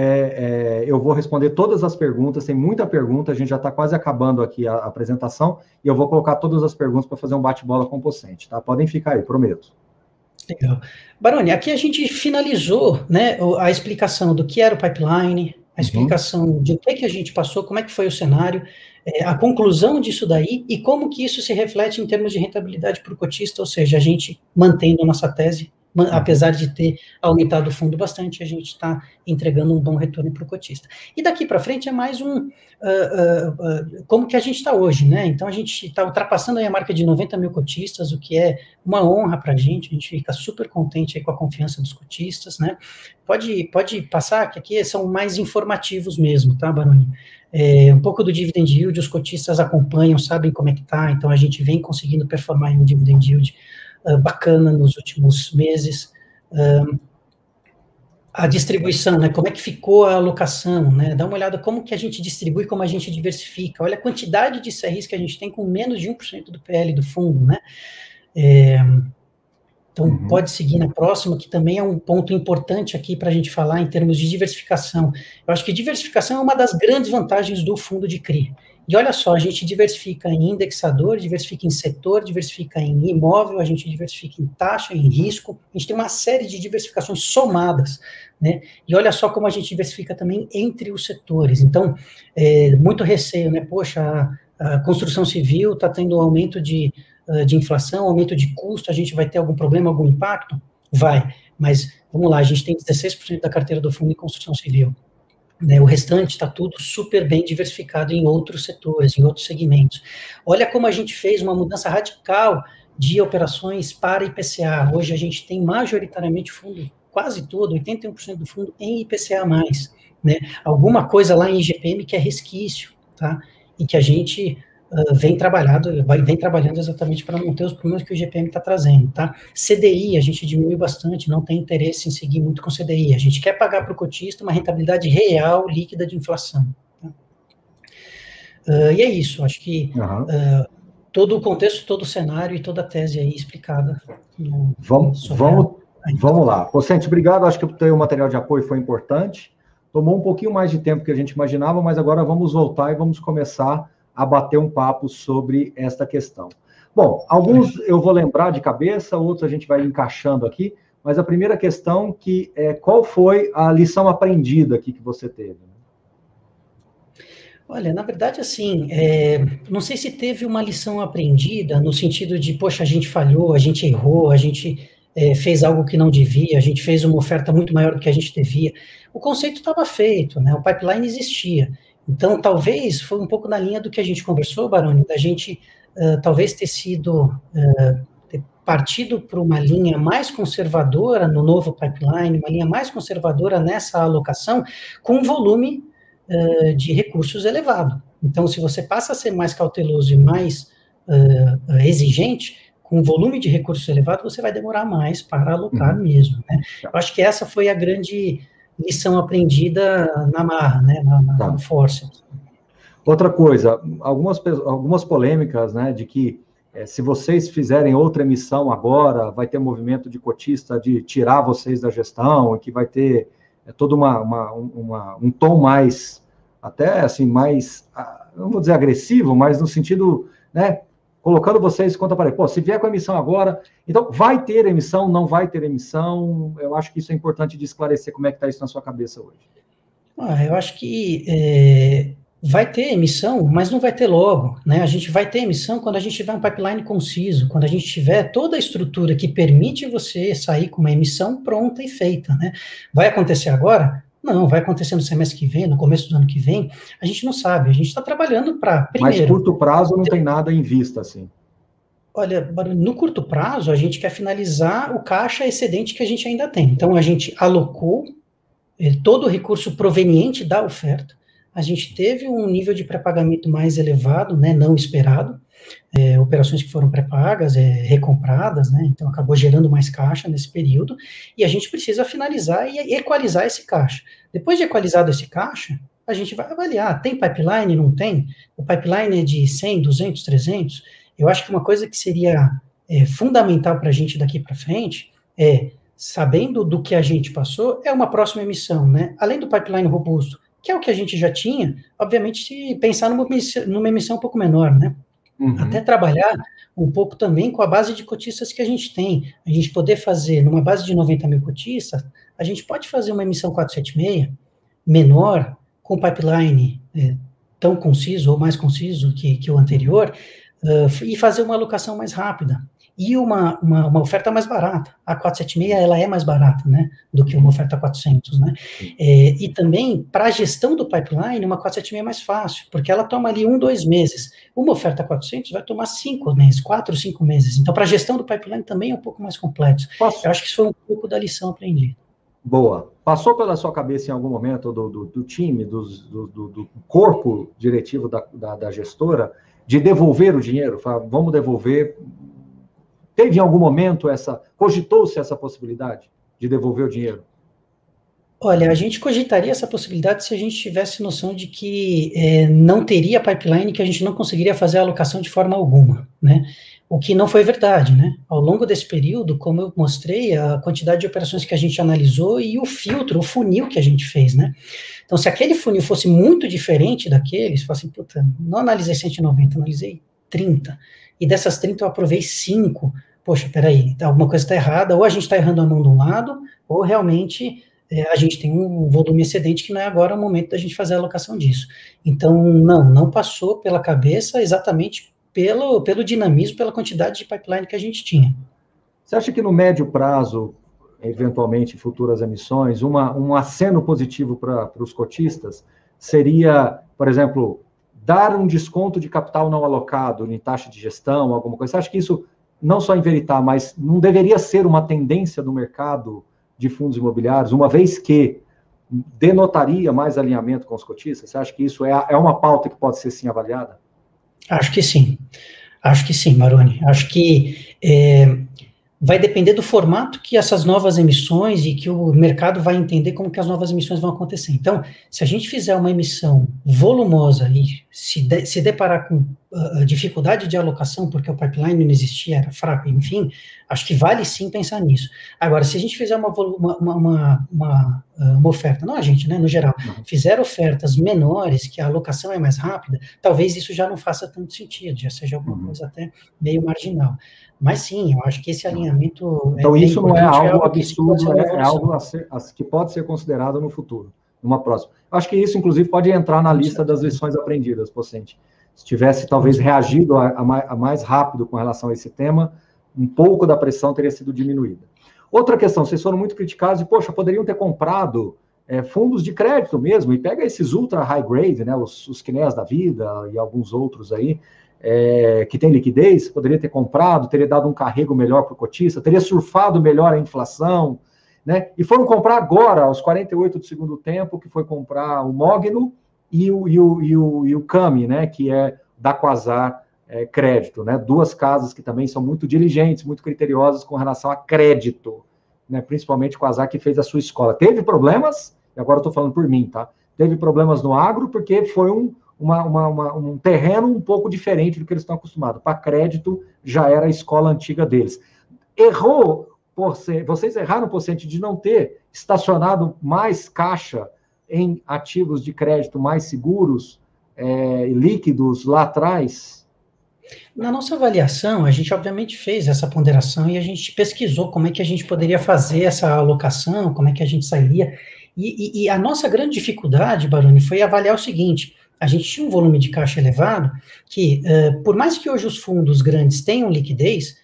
A: eu vou responder todas as perguntas, tem muita pergunta, a gente já está quase acabando aqui a apresentação, e eu vou colocar todas as perguntas para fazer um bate-bola com o Pocente, tá? Podem ficar aí, prometo.
B: Legal. Baroni, aqui a gente finalizou, né, a explicação do que era o pipeline, a explicação de o que a gente passou, como é que foi o cenário, a conclusão disso daí e como que isso se reflete em termos de rentabilidade para o cotista, ou seja, a gente mantendo a nossa tese, apesar de ter aumentado o fundo bastante, a gente está entregando um bom retorno para o cotista. E daqui para frente é mais como que a gente está hoje, né? Então a gente está ultrapassando aí a marca de 90 mil cotistas, o que é uma honra para a gente fica super contente aí com a confiança dos cotistas, né? Pode passar, que aqui são mais informativos mesmo, tá, Baroni? Um pouco do dividend yield, os cotistas acompanham, sabem como é que tá, então a gente vem conseguindo performar em um dividend yield bacana nos últimos meses. A distribuição, né, como é que ficou a alocação, né, dá uma olhada como que a gente distribui, como a gente diversifica, olha a quantidade de CRIs que a gente tem com menos de 1% do PL do fundo, né, então pode seguir na próxima, que também é um ponto importante aqui para a gente falar em termos de diversificação. Eu acho que diversificação é uma das grandes vantagens do fundo de CRI. E olha só, a gente diversifica em indexador, diversifica em setor, diversifica em imóvel, a gente diversifica em taxa, em risco, a gente tem uma série de diversificações somadas, né? E olha só como a gente diversifica também entre os setores. Então, muito receio, né? Poxa, a construção civil está tendo aumento de inflação, aumento de custo, a gente vai ter algum problema, algum impacto? Vai, mas vamos lá, a gente tem 16% da carteira do fundo em construção civil. Né, o restante está tudo super bem diversificado em outros setores, em outros segmentos. Olha como a gente fez uma mudança radical de operações para IPCA. Hoje a gente tem majoritariamente fundo, quase todo, 81% do fundo em IPCA+. Né? Alguma coisa lá em IGPM que é resquício, tá? E que a gente vem trabalhando exatamente para não ter os problemas que o IGPM está trazendo, tá? CDI, a gente diminuiu bastante, não tem interesse em seguir muito com CDI, a gente quer pagar para o cotista uma rentabilidade real, líquida de inflação. Tá? E é isso, acho que todo o contexto, todo o cenário e toda a tese aí explicada.
A: Vamos lá. Pocente, obrigado, acho que o teu material de apoio foi importante, tomou um pouquinho mais de tempo que a gente imaginava, mas agora vamos voltar e vamos começar a bater um papo sobre esta questão. Bom, alguns eu vou lembrar de cabeça, outros a gente vai encaixando aqui, mas a primeira questão que qual foi a lição aprendida aqui que você teve?
B: Olha, na verdade, assim, não sei se teve uma lição aprendida no sentido de, poxa, a gente falhou, a gente errou, a gente fez algo que não devia, a gente fez uma oferta muito maior do que a gente devia. O conceito estava feito, né? O pipeline existia. Então, talvez, foi um pouco na linha do que a gente conversou, Baroni, da gente talvez ter sido, ter partido para uma linha mais conservadora no novo pipeline, uma linha mais conservadora nessa alocação, com volume de recursos elevado. Então, se você passa a ser mais cauteloso e mais exigente, com volume de recursos elevado, você vai demorar mais para alocar mesmo, né? Eu acho que essa foi a grande lição aprendida na marra, né, no force.
A: Outra coisa, algumas polêmicas, né, de que se vocês fizerem outra emissão agora, vai ter movimento de cotista de tirar vocês da gestão, e que vai ter todo um tom mais, até assim, mais, não vou dizer agressivo, mas no sentido, né, colocando vocês contra a parede. Pô, se vier com a emissão agora, então vai ter emissão, não vai ter emissão? Eu acho que isso é importante de esclarecer como é que está isso na sua cabeça hoje.
B: Eu acho que vai ter emissão, mas não vai ter logo, né? A gente vai ter emissão quando a gente tiver um pipeline conciso, quando a gente tiver toda a estrutura que permite você sair com uma emissão pronta e feita, né? Vai acontecer agora? Não, vai acontecer no semestre que vem, no começo do ano que vem, a gente não sabe, a gente está trabalhando para, primeiro...
A: Mas curto prazo não tem nada em vista, assim.
B: Olha, no curto prazo, a gente quer finalizar o caixa excedente que a gente ainda tem. Então, a gente alocou todo o recurso proveniente da oferta, a gente teve um nível de pré-pagamento mais elevado, né, não esperado, operações que foram pré-pagas, recompradas, né, então acabou gerando mais caixa nesse período, e a gente precisa finalizar e equalizar esse caixa. Depois de equalizado esse caixa, a gente vai avaliar, tem pipeline, não tem? O pipeline é de 100, 200, 300? Eu acho que uma coisa que seria fundamental para a gente daqui para frente sabendo do que a gente passou, é uma próxima emissão, né? Além do pipeline robusto, que é o que a gente já tinha, obviamente, se pensar numa emissão um pouco menor, né? Até trabalhar um pouco também com a base de cotistas que a gente tem. A gente poder fazer, numa base de 90 mil cotistas, a gente pode fazer uma emissão 476 menor, com pipeline tão conciso ou mais conciso que o anterior, e fazer uma alocação mais rápida. E uma oferta mais barata. A 476, ela é mais barata, né, do que uma oferta 400, né? E também, para a gestão do pipeline, uma 476 é mais fácil, porque ela toma ali 1, 2 meses. Uma oferta 400 vai tomar 5 meses, 4, 5 meses. Então, para a gestão do pipeline também é um pouco mais complexo. Eu acho que isso foi um pouco da lição aprendida.
A: Boa. Passou pela sua cabeça em algum momento do time, do corpo diretivo da gestora, de devolver o dinheiro? Vamos devolver... Teve em algum momento cogitou-se essa possibilidade de devolver o dinheiro?
B: Olha, a gente cogitaria essa possibilidade se a gente tivesse noção de que não teria pipeline, que a gente não conseguiria fazer a alocação de forma alguma, né? O que não foi verdade, né? Ao longo desse período, como eu mostrei, a quantidade de operações que a gente analisou e o filtro, o funil que a gente fez, né? Então, se aquele funil fosse muito diferente daqueles, se fosse, puta, não analisei 190, analisei 30, e dessas 30 eu aprovei 5, poxa, peraí, alguma coisa está errada, ou a gente está errando a mão de um lado, ou realmente a gente tem um volume excedente que não é agora o momento da gente fazer a alocação disso. Então, não passou pela cabeça exatamente pelo dinamismo, pela quantidade de pipeline que a gente tinha.
A: Você acha que no médio prazo, eventualmente futuras emissões, um aceno positivo para os cotistas seria, por exemplo, dar um desconto de capital não alocado em taxa de gestão, alguma coisa? Você acha que isso, não só em Veritar, mas não deveria ser uma tendência do mercado de fundos imobiliários, uma vez que denotaria mais alinhamento com os cotistas? Você acha que isso é uma pauta que pode ser, sim, avaliada?
B: Acho que sim, Maroni. Acho que vai depender do formato que essas novas emissões e que o mercado vai entender como que as novas emissões vão acontecer. Então, se a gente fizer uma emissão volumosa e se deparar com dificuldade de alocação, porque o pipeline não existia, era fraco, enfim, acho que vale sim pensar nisso. Agora, se a gente fizer uma oferta, não a gente, né, no geral, fizer ofertas menores, que a alocação é mais rápida, talvez isso já não faça tanto sentido, já seja alguma coisa até meio marginal. Mas sim, eu acho que esse alinhamento...
A: Então isso não é algo absurdo, é algo que pode ser considerado no futuro, numa próxima. Eu acho que isso, inclusive, pode entrar na lista das lições aprendidas, Pocente. Se tivesse, talvez, reagido a mais rápido com relação a esse tema, um pouco da pressão teria sido diminuída. Outra questão, vocês foram muito criticados e, poxa, poderiam ter comprado fundos de crédito mesmo, e pega esses ultra high grade, né, os CNEs da vida e alguns outros aí, que tem liquidez, poderia ter comprado, teria dado um carrego melhor para o cotista, teria surfado melhor a inflação, né? E foram comprar agora, aos 48 do segundo tempo, que foi comprar o Mogno e o Cami, né? Que é da Quasar Crédito, né? Duas casas que também são muito diligentes, muito criteriosas com relação a crédito, né? Principalmente Quasar, que fez a sua escola. Teve problemas, e agora eu estou falando por mim, tá? Teve problemas no agro, porque foi um terreno um pouco diferente do que eles estão acostumados. Para crédito, já era a escola antiga deles. Vocês erraram, Pocente, de não ter estacionado mais caixa em ativos de crédito mais seguros, líquidos lá atrás?
B: Na nossa avaliação, a gente obviamente fez essa ponderação e a gente pesquisou como é que a gente poderia fazer essa alocação, como é que a gente sairia. E a nossa grande dificuldade, Baroni, foi avaliar o seguinte: a gente tinha um volume de caixa elevado que, por mais que hoje os fundos grandes tenham liquidez,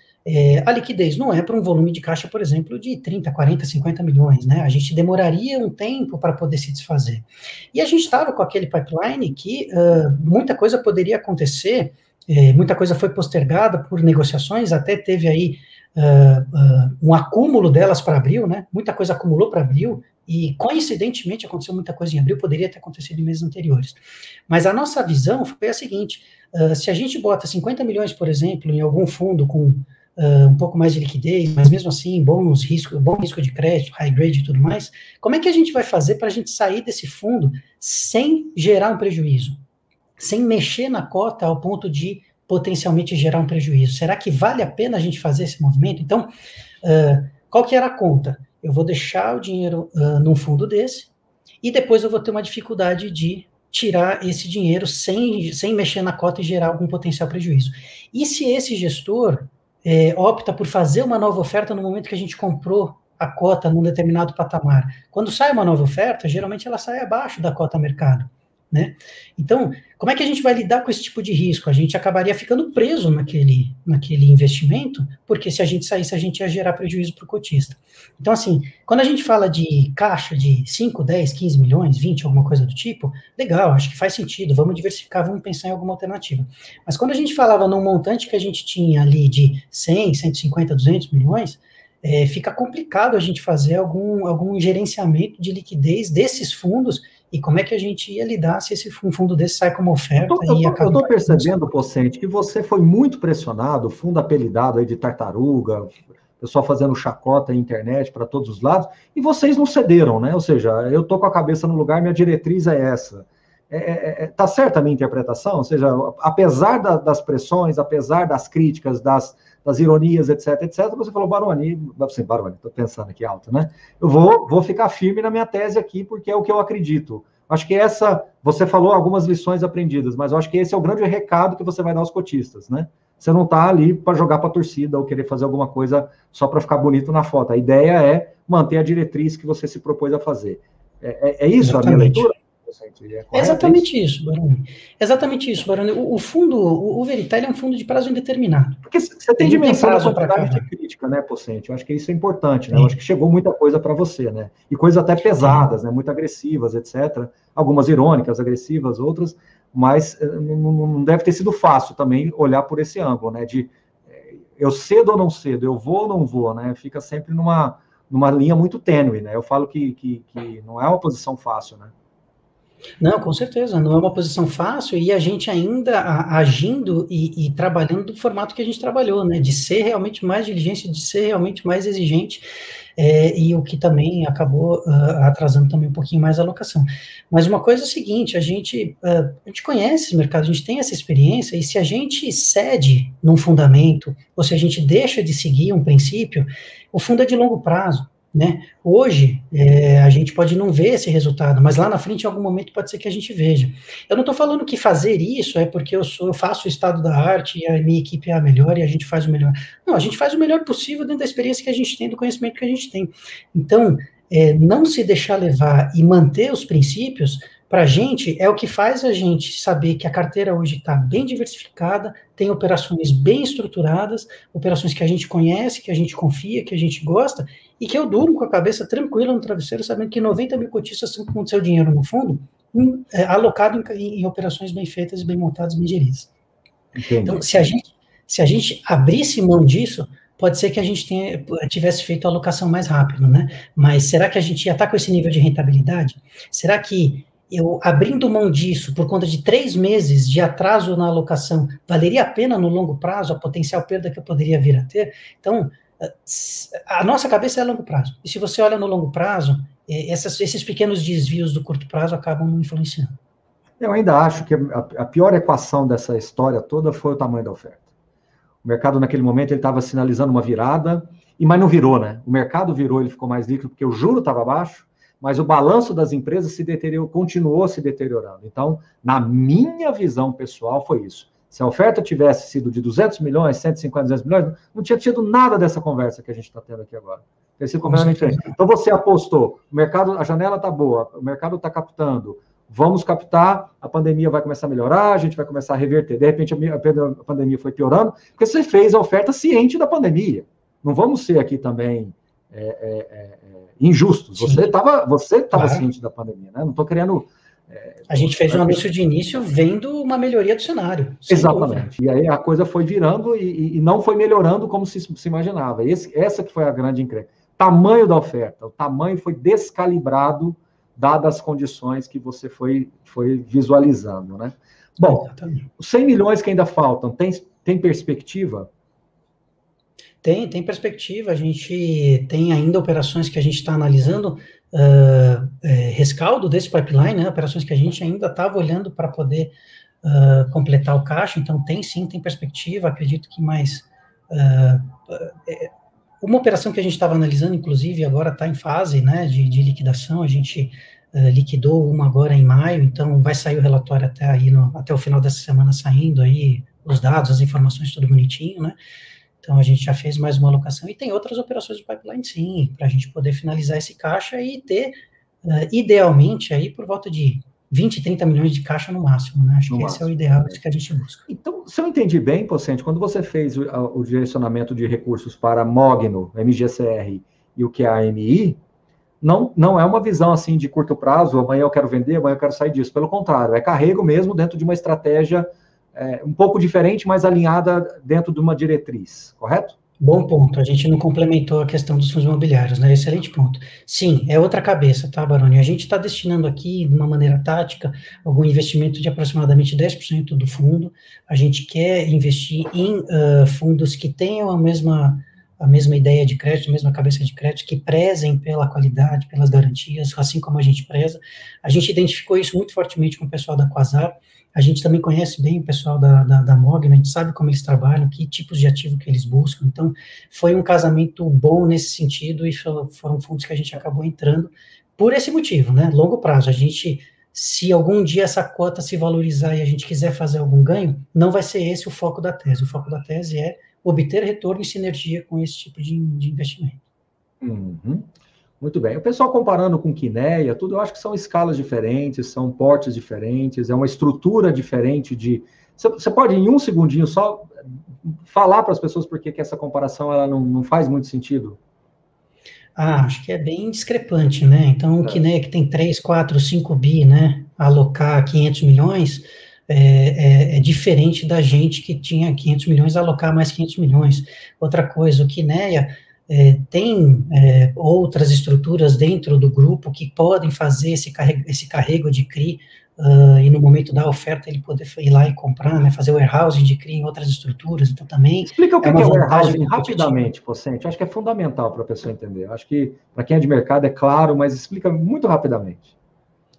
B: a liquidez não é para um volume de caixa, por exemplo, de 30, 40, 50 milhões, né? A gente demoraria um tempo para poder se desfazer. E a gente estava com aquele pipeline que muita coisa poderia acontecer, muita coisa foi postergada por negociações, até teve aí um acúmulo delas para abril, né? Muita coisa acumulou para abril, e coincidentemente aconteceu muita coisa em abril, poderia ter acontecido em meses anteriores. Mas a nossa visão foi a seguinte: se a gente bota 50 milhões, por exemplo, em algum fundo com um pouco mais de liquidez, mas mesmo assim bom risco de crédito, high grade e tudo mais, como é que a gente vai fazer para a gente sair desse fundo sem gerar um prejuízo? Sem mexer na cota ao ponto de potencialmente gerar um prejuízo? Será que vale a pena a gente fazer esse movimento? Então, qual que era a conta? Eu vou deixar o dinheiro num fundo desse, e depois eu vou ter uma dificuldade de tirar esse dinheiro sem mexer na cota e gerar algum potencial prejuízo. E se esse gestor opta por fazer uma nova oferta no momento que a gente comprou a cota num determinado patamar? Quando sai uma nova oferta, geralmente ela sai abaixo da cota mercado, né? Então, como é que a gente vai lidar com esse tipo de risco? A gente acabaria ficando preso naquele investimento, porque se a gente saísse, a gente ia gerar prejuízo para o cotista. Então, assim, quando a gente fala de caixa de 5, 10, 15 milhões, 20, alguma coisa do tipo, legal, acho que faz sentido, vamos diversificar, vamos pensar em alguma alternativa. Mas quando a gente falava num montante que a gente tinha ali de 100, 150, 200 milhões, fica complicado a gente fazer algum gerenciamento de liquidez desses fundos. E como é que a gente ia lidar se um fundo desse sai como oferta?
A: Eu estou percebendo, Pocente, que você foi muito pressionado, fundo apelidado aí de tartaruga, pessoal fazendo chacota na internet para todos os lados, e vocês não cederam, né? Ou seja, eu estou com a cabeça no lugar, minha diretriz é essa. Tá certa a minha interpretação? Ou seja, apesar das pressões, apesar das críticas, das ironias, etc, você falou, Baroni, estou pensando aqui alto, né? Eu vou ficar firme na minha tese aqui, porque é o que eu acredito. Acho que você falou algumas lições aprendidas, mas eu acho que esse é o grande recado que você vai dar aos cotistas, né? Você não está ali para jogar para a torcida ou querer fazer alguma coisa só para ficar bonito na foto. A ideia é manter a diretriz que você se propôs a fazer. É isso. Exatamente. A minha leitura?
B: Exatamente isso, Baroni. Exatamente isso, Baroni. O fundo, o Veritas, ele é um fundo de prazo indeterminado.
A: Porque você tem dimensão da quantidade de crítica, né, Pocente? Eu acho que isso é importante, né? Eu acho que chegou muita coisa para você, né? E coisas até pesadas, né? Muito agressivas, etc. Algumas irônicas, agressivas, outras, mas não deve ter sido fácil também olhar por esse ângulo, né? De eu cedo ou não cedo, eu vou ou não vou, né? Fica sempre numa linha muito tênue, né? Eu falo que não é uma posição fácil, né?
B: Não, com certeza, não é uma posição fácil, e a gente ainda agindo e trabalhando do formato que a gente trabalhou, né, de ser realmente mais diligente, de ser realmente mais exigente, e o que também acabou atrasando também um pouquinho mais a alocação. Mas uma coisa é o seguinte, a gente conhece esse mercado, a gente tem essa experiência, e se a gente cede num fundamento, ou se a gente deixa de seguir um princípio, o fundo é de longo prazo, né? Hoje, a gente pode não ver esse resultado, mas lá na frente, em algum momento, pode ser que a gente veja. Eu não estou falando que fazer isso é porque eu faço o estado da arte e a minha equipe é a melhor e a gente faz o melhor. Não, a gente faz o melhor possível dentro da experiência que a gente tem, do conhecimento que a gente tem. Então, não se deixar levar e manter os princípios, para a gente, é o que faz a gente saber que a carteira hoje está bem diversificada, tem operações bem estruturadas, operações que a gente conhece, que a gente confia, que a gente gosta, e que eu durmo com a cabeça tranquila no travesseiro, sabendo que 90 mil cotistas estão com o seu dinheiro no fundo, alocado em operações bem feitas, bem montadas, bem geridas.
A: Entendi.
B: Então, se a gente abrisse mão disso, pode ser que a gente tivesse feito a alocação mais rápido, né? Mas será que a gente ia estar com esse nível de rentabilidade? Será que eu, abrindo mão disso, por conta de 3 meses de atraso na alocação, valeria a pena no longo prazo a potencial perda que eu poderia vir a ter? Então, a nossa cabeça é a longo prazo. E se você olha no longo prazo, esses pequenos desvios do curto prazo acabam não influenciando.
A: Eu ainda acho que a pior equação dessa história toda foi o tamanho da oferta. O mercado, naquele momento, ele estava sinalizando uma virada, mas não virou, né? O mercado virou, ele ficou mais líquido porque o juro estava baixo, mas o balanço das empresas continuou se deteriorando. Então, na minha visão pessoal, foi isso. Se a oferta tivesse sido de 200 milhões, 150, 200 milhões, não tinha tido nada dessa conversa que a gente está tendo aqui agora. Teria sido completamente diferente. Então, você apostou, o mercado, a janela está boa, o mercado está captando, vamos captar, a pandemia vai começar a melhorar, a gente vai começar a reverter. De repente, a pandemia foi piorando, porque você fez a oferta ciente da pandemia. Não vamos ser aqui também injustos. Sim. Você estava ciente da pandemia, né? Não estou querendo...
B: a gente fez um anúncio de início vendo uma melhoria do cenário.
A: Exatamente. Dúvida. E aí a coisa foi virando e não foi melhorando como se imaginava. Essa que foi a grande encrenca. Tamanho da oferta. O tamanho foi descalibrado dadas as condições que você foi visualizando, né? Bom, os 100 milhões que ainda faltam, tem perspectiva?
B: Tem perspectiva. A gente tem ainda operações que a gente está analisando, rescaldo desse pipeline, né? Operações que a gente ainda estava olhando para poder completar o caixa, então tem perspectiva. Acredito que mais... uma operação que a gente estava analisando, inclusive, agora está em fase, né, de liquidação. A gente liquidou uma agora em maio, então vai sair o relatório até o final dessa semana, saindo aí os dados, as informações, tudo bonitinho, né? Então a gente já fez mais uma alocação e tem outras operações de pipeline, sim, para a gente poder finalizar esse caixa e ter, idealmente, aí por volta de 20, 30 milhões de caixa no máximo, né? Acho que esse é o ideal, isso que a gente busca.
A: Então, se eu entendi bem, Pocente, quando você fez o direcionamento de recursos para Mogno, MGCR e o QAMI, não é uma visão assim de curto prazo, amanhã eu quero vender, amanhã eu quero sair disso. Pelo contrário, é carrego mesmo dentro de uma estratégia um pouco diferente, mas alinhada dentro de uma diretriz, correto?
B: Bom ponto, a gente não complementou a questão dos fundos imobiliários, né? Excelente ponto. Sim, é outra cabeça, tá, Baroni? A gente está destinando aqui, de uma maneira tática, algum investimento de aproximadamente 10% do fundo. A gente quer investir em fundos que tenham a mesma ideia de crédito, a mesma cabeça de crédito, que prezem pela qualidade, pelas garantias, assim como a gente preza. A gente identificou isso muito fortemente com o pessoal da Quasar. A gente também conhece bem o pessoal da Mogno, a gente sabe como eles trabalham, que tipos de ativo que eles buscam. Então, foi um casamento bom nesse sentido e foram fundos que a gente acabou entrando por esse motivo, né? Longo prazo. A gente, se algum dia essa cota se valorizar e a gente quiser fazer algum ganho, não vai ser esse o foco da tese. O foco da tese é obter retorno em sinergia com esse tipo de investimento.
A: Uhum. Muito bem. O pessoal comparando com Quineia, tudo, eu acho que são escalas diferentes, são portes diferentes, é uma estrutura diferente de... Você pode, em um segundinho, só falar para as pessoas por que essa comparação ela não faz muito sentido?
B: Acho que é bem discrepante, né? Então, o Quineia, que tem 3, 4, 5 bi, né, alocar 500 milhões, é diferente da gente que tinha 500 milhões, alocar mais 500 milhões. Outra coisa, o Quineia... tem outras estruturas dentro do grupo que podem fazer esse carrego de CRI e no momento da oferta ele poder ir lá e comprar, né, fazer o warehousing de CRI em outras estruturas, então também...
A: Explica o que é o warehousing rapidamente, Pocente, acho que é fundamental para a pessoa entender, acho que para quem é de mercado é claro, mas explica muito rapidamente.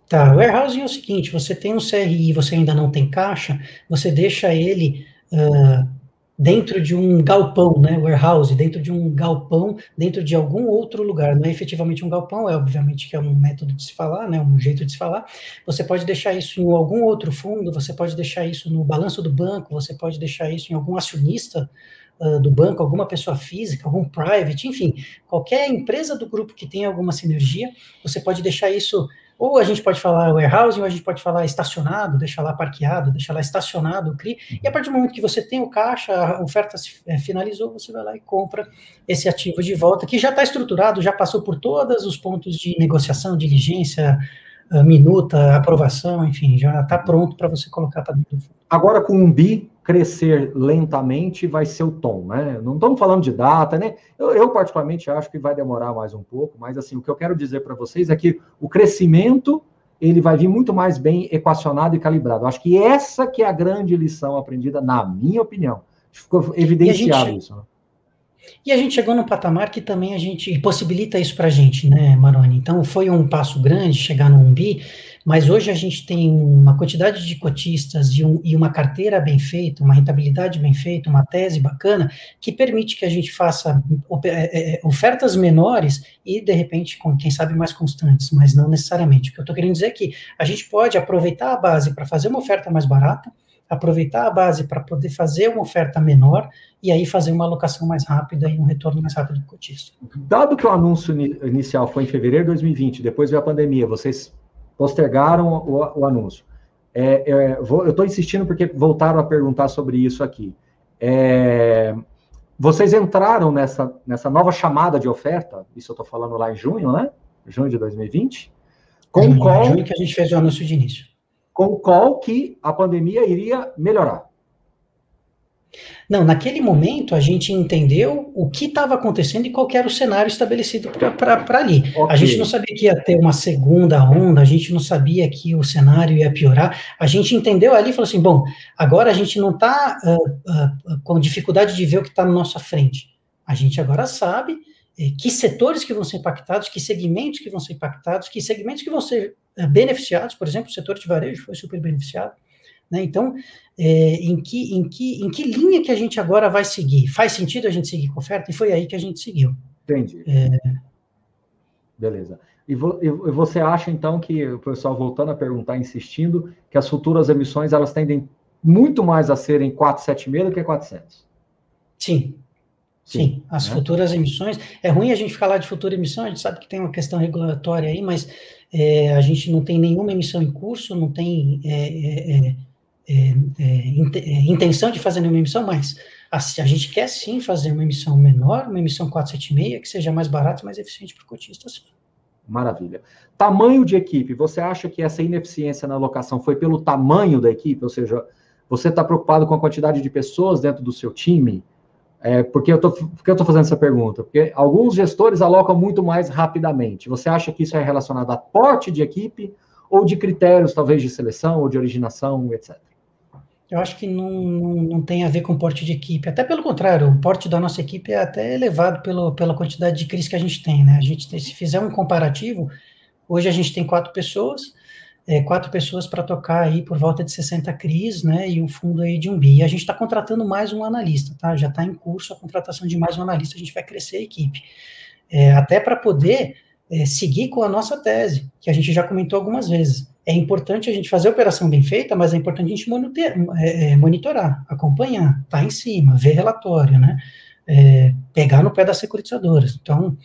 B: Tá, o warehousing é o seguinte, você tem um CRI e você ainda não tem caixa, você deixa ele... dentro de um galpão, né, warehouse, dentro de um galpão, dentro de algum outro lugar, não é efetivamente um galpão, obviamente que é um método de se falar, né, um jeito de se falar, você pode deixar isso em algum outro fundo, você pode deixar isso no balanço do banco, você pode deixar isso em algum acionista do banco, alguma pessoa física, algum private, enfim, qualquer empresa do grupo que tenha alguma sinergia, você pode deixar isso... Ou a gente pode falar warehousing, ou a gente pode falar estacionado, deixar lá parqueado, deixar lá estacionado o CRI, e a partir do momento que você tem o caixa, a oferta se finalizou, você vai lá e compra esse ativo de volta, que já está estruturado, já passou por todos os pontos de negociação, diligência, minuta, aprovação, enfim, já está pronto para você colocar para dentro do fundo.
A: Agora com 1 bi, crescer lentamente vai ser o tom, né? Não estamos falando de data, né? Eu particularmente acho que vai demorar mais um pouco, mas assim, o que eu quero dizer para vocês é que o crescimento ele vai vir muito mais bem equacionado e calibrado. Eu acho que essa que é a grande lição aprendida, na minha opinião. Ficou evidenciado isso, né?
B: E a gente chegou num patamar que também a gente possibilita isso para a gente, né, Maroni? Então, foi um passo grande chegar no 1 bi, mas hoje a gente tem uma quantidade de cotistas e uma carteira bem feita, uma rentabilidade bem feita, uma tese bacana, que permite que a gente faça ofertas menores e, de repente, com quem sabe, mais constantes, mas não necessariamente. O que eu estou querendo dizer é que a gente pode aproveitar a base para fazer uma oferta mais barata, aproveitar a base para poder fazer uma oferta menor e aí fazer uma alocação mais rápida e um retorno mais rápido do cotista.
A: Dado que o anúncio inicial foi em fevereiro de 2020, depois veio a pandemia, vocês postergaram o anúncio. Eu estou insistindo porque voltaram a perguntar sobre isso aqui. Vocês entraram nessa nova chamada de oferta, isso eu estou falando lá em junho, né? Junho de 2020?
B: Junho que a gente fez o anúncio de início.
A: Com o qual que a pandemia iria melhorar.
B: Não, naquele momento a gente entendeu o que estava acontecendo e qual era o cenário estabelecido para ali. Okay. A gente não sabia que ia ter uma segunda onda, a gente não sabia que o cenário ia piorar. A gente entendeu ali e falou assim, bom, agora a gente não está com dificuldade de ver o que está na nossa frente. A gente agora sabe que setores que vão ser impactados, que segmentos que vão ser impactados, que segmentos que vão ser beneficiados, por exemplo, o setor de varejo foi super beneficiado, né? Então, em que linha que a gente agora vai seguir? Faz sentido a gente seguir com oferta? E foi aí que a gente seguiu.
A: Entendi. Beleza. E você acha, então, que o pessoal, voltando a perguntar, insistindo, que as futuras emissões, elas tendem muito mais a serem 476 do que 400?
B: Sim, as futuras emissões, é ruim a gente falar de futura emissão, a gente sabe que tem uma questão regulatória aí, mas a gente não tem nenhuma emissão em curso, não tem intenção de fazer nenhuma emissão, mas a gente quer sim fazer uma emissão menor, uma emissão 476, que seja mais barata e mais eficiente para o cotista. Sim.
A: Maravilha. Tamanho de equipe, você acha que essa ineficiência na alocação foi pelo tamanho da equipe? Ou seja, você está preocupado com a quantidade de pessoas dentro do seu time? Por que eu estou fazendo essa pergunta? Porque alguns gestores alocam muito mais rapidamente. Você acha que isso é relacionado a porte de equipe ou de critérios, talvez, de seleção ou de originação, etc.?
B: Eu acho que não tem a ver com porte de equipe. Até pelo contrário, o porte da nossa equipe é até elevado pela quantidade de CRIs que a gente tem, né? Se fizer um comparativo, hoje a gente tem 4 pessoas, 4 pessoas para tocar aí por volta de 60 CRIs, né, e um fundo aí de 1 bi. E a gente está contratando mais um analista, tá? Já está em curso a contratação de mais um analista, a gente vai crescer a equipe. Até para poder seguir com a nossa tese, que a gente já comentou algumas vezes. É importante a gente fazer a operação bem feita, mas é importante a gente monitorar, acompanhar, estar em cima, ver relatório, né? Pegar no pé das securitizadoras. Então,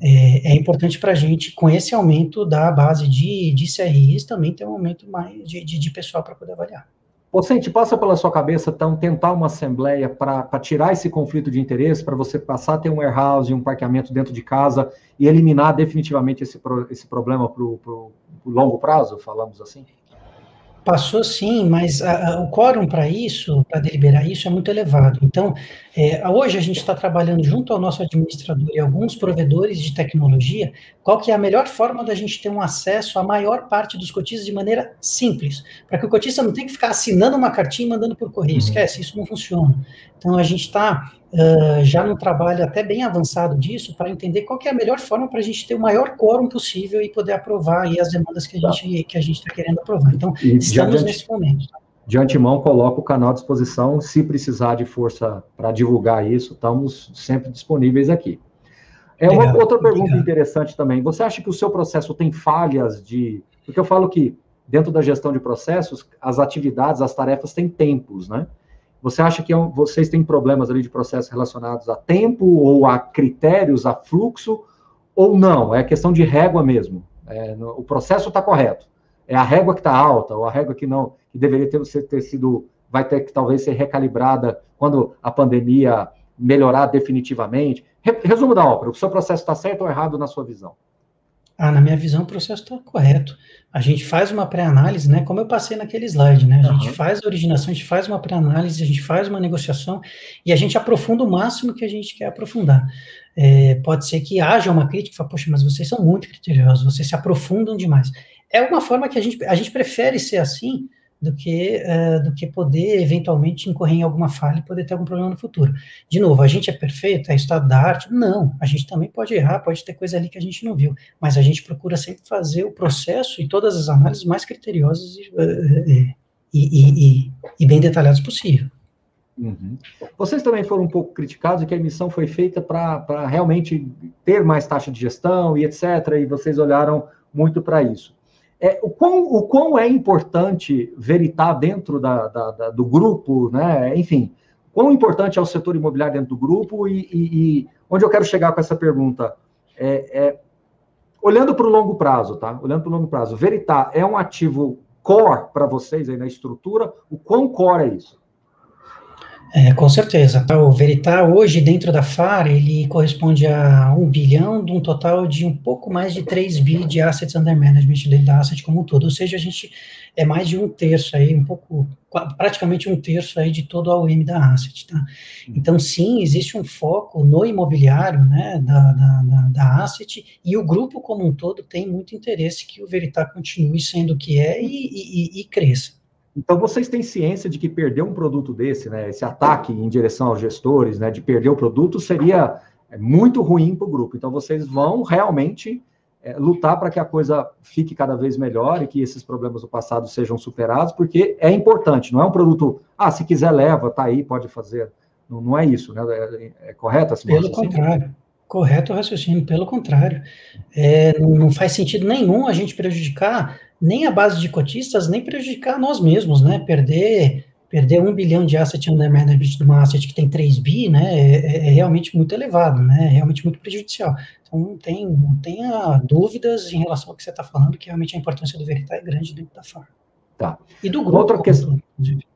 B: é importante para a gente, com esse aumento da base de CRIs, também ter um aumento mais de pessoal para poder avaliar.
A: Ocente, passa pela sua cabeça, então, tentar uma assembleia para tirar esse conflito de interesse, para você passar a ter um warehouse, um parqueamento dentro de casa e eliminar definitivamente esse problema para o longo prazo, falamos assim?
B: Passou sim, mas o quórum para isso, para deliberar isso, é muito elevado. Então, hoje a gente está trabalhando junto ao nosso administrador e alguns provedores de tecnologia, qual que é a melhor forma da gente ter um acesso à maior parte dos cotistas de maneira simples, para que o cotista não tenha que ficar assinando uma cartinha e mandando por correio. Esquece, isso não funciona. Então, a gente está já num trabalho até bem avançado disso, para entender qual que é a melhor forma para a gente ter o maior quórum possível e poder aprovar aí as demandas que a gente está querendo aprovar. Então, estamos nesse momento.
A: De antemão, coloco o canal à disposição, se precisar de força para divulgar isso, estamos sempre disponíveis aqui. Uma outra pergunta interessante também, você acha que o seu processo tem falhas porque eu falo que dentro da gestão de processos, as atividades, as tarefas têm tempos, né? Você acha que vocês têm problemas ali de processos relacionados a tempo, ou a critérios, a fluxo, ou não? É questão de régua mesmo. O processo está correto. É a régua que está alta, ou a régua que não, que deveria ter sido, vai ter que talvez ser recalibrada quando a pandemia melhorar definitivamente. Resumo da ópera, o seu processo está certo ou errado na sua visão?
B: Na minha visão, o processo está correto. A gente faz uma pré-análise, né? Como eu passei naquele slide, né? A gente faz a originação, a gente faz uma pré-análise, a gente faz uma negociação e a gente aprofunda o máximo que a gente quer aprofundar. Pode ser que haja uma crítica, fala, poxa, mas vocês são muito criteriosos, vocês se aprofundam demais. É uma forma que a gente prefere ser assim do que poder, eventualmente, incorrer em alguma falha e poder ter algum problema no futuro. De novo, a gente é perfeito? É estado da arte? Não, a gente também pode errar, pode ter coisa ali que a gente não viu, mas a gente procura sempre fazer o processo e todas as análises mais criteriosas e bem detalhadas possível.
A: Uhum. Vocês também foram um pouco criticados que a emissão foi feita para realmente ter mais taxa de gestão e etc., e vocês olharam muito para isso. O quão é importante veritar dentro do grupo, né? Enfim, quão importante é o setor imobiliário dentro do grupo e onde eu quero chegar com essa pergunta? Olhando para o longo prazo, tá? Olhando para o longo prazo, Veritar é um ativo core para vocês aí na estrutura? O quão core é isso?
B: Com certeza. O Veritar, hoje, dentro da FAR, ele corresponde a 1 bilhão de um total de um pouco mais de 3 bi de Assets Under Management dentro da Asset como um todo. Ou seja, a gente é mais de um terço aí, praticamente um terço aí de todo o AUM da Asset, tá? Então, sim, existe um foco no imobiliário, né, da Asset, e o grupo como um todo tem muito interesse que o Veritar continue sendo o que é e cresça.
A: Então, vocês têm ciência de que perder um produto desse, né, esse ataque em direção aos gestores, né, de perder o produto, seria muito ruim para o grupo. Então, vocês vão realmente lutar para que a coisa fique cada vez melhor e que esses problemas do passado sejam superados, porque é importante, não é um produto, se quiser leva, tá aí, pode fazer. Não é isso, né? É correto assim?
B: Pelo contrário. Correto o raciocínio, pelo contrário. Não faz sentido nenhum a gente prejudicar nem a base de cotistas, nem prejudicar nós mesmos, né? Perder 1 bilhão de asset under management de uma asset que tem 3 bi, né? É realmente muito elevado, né? É realmente muito prejudicial. Então, não tenha dúvidas em relação ao que você está falando, que realmente a importância do Veritar é grande dentro da FAR.
A: Tá.
B: E do grupo.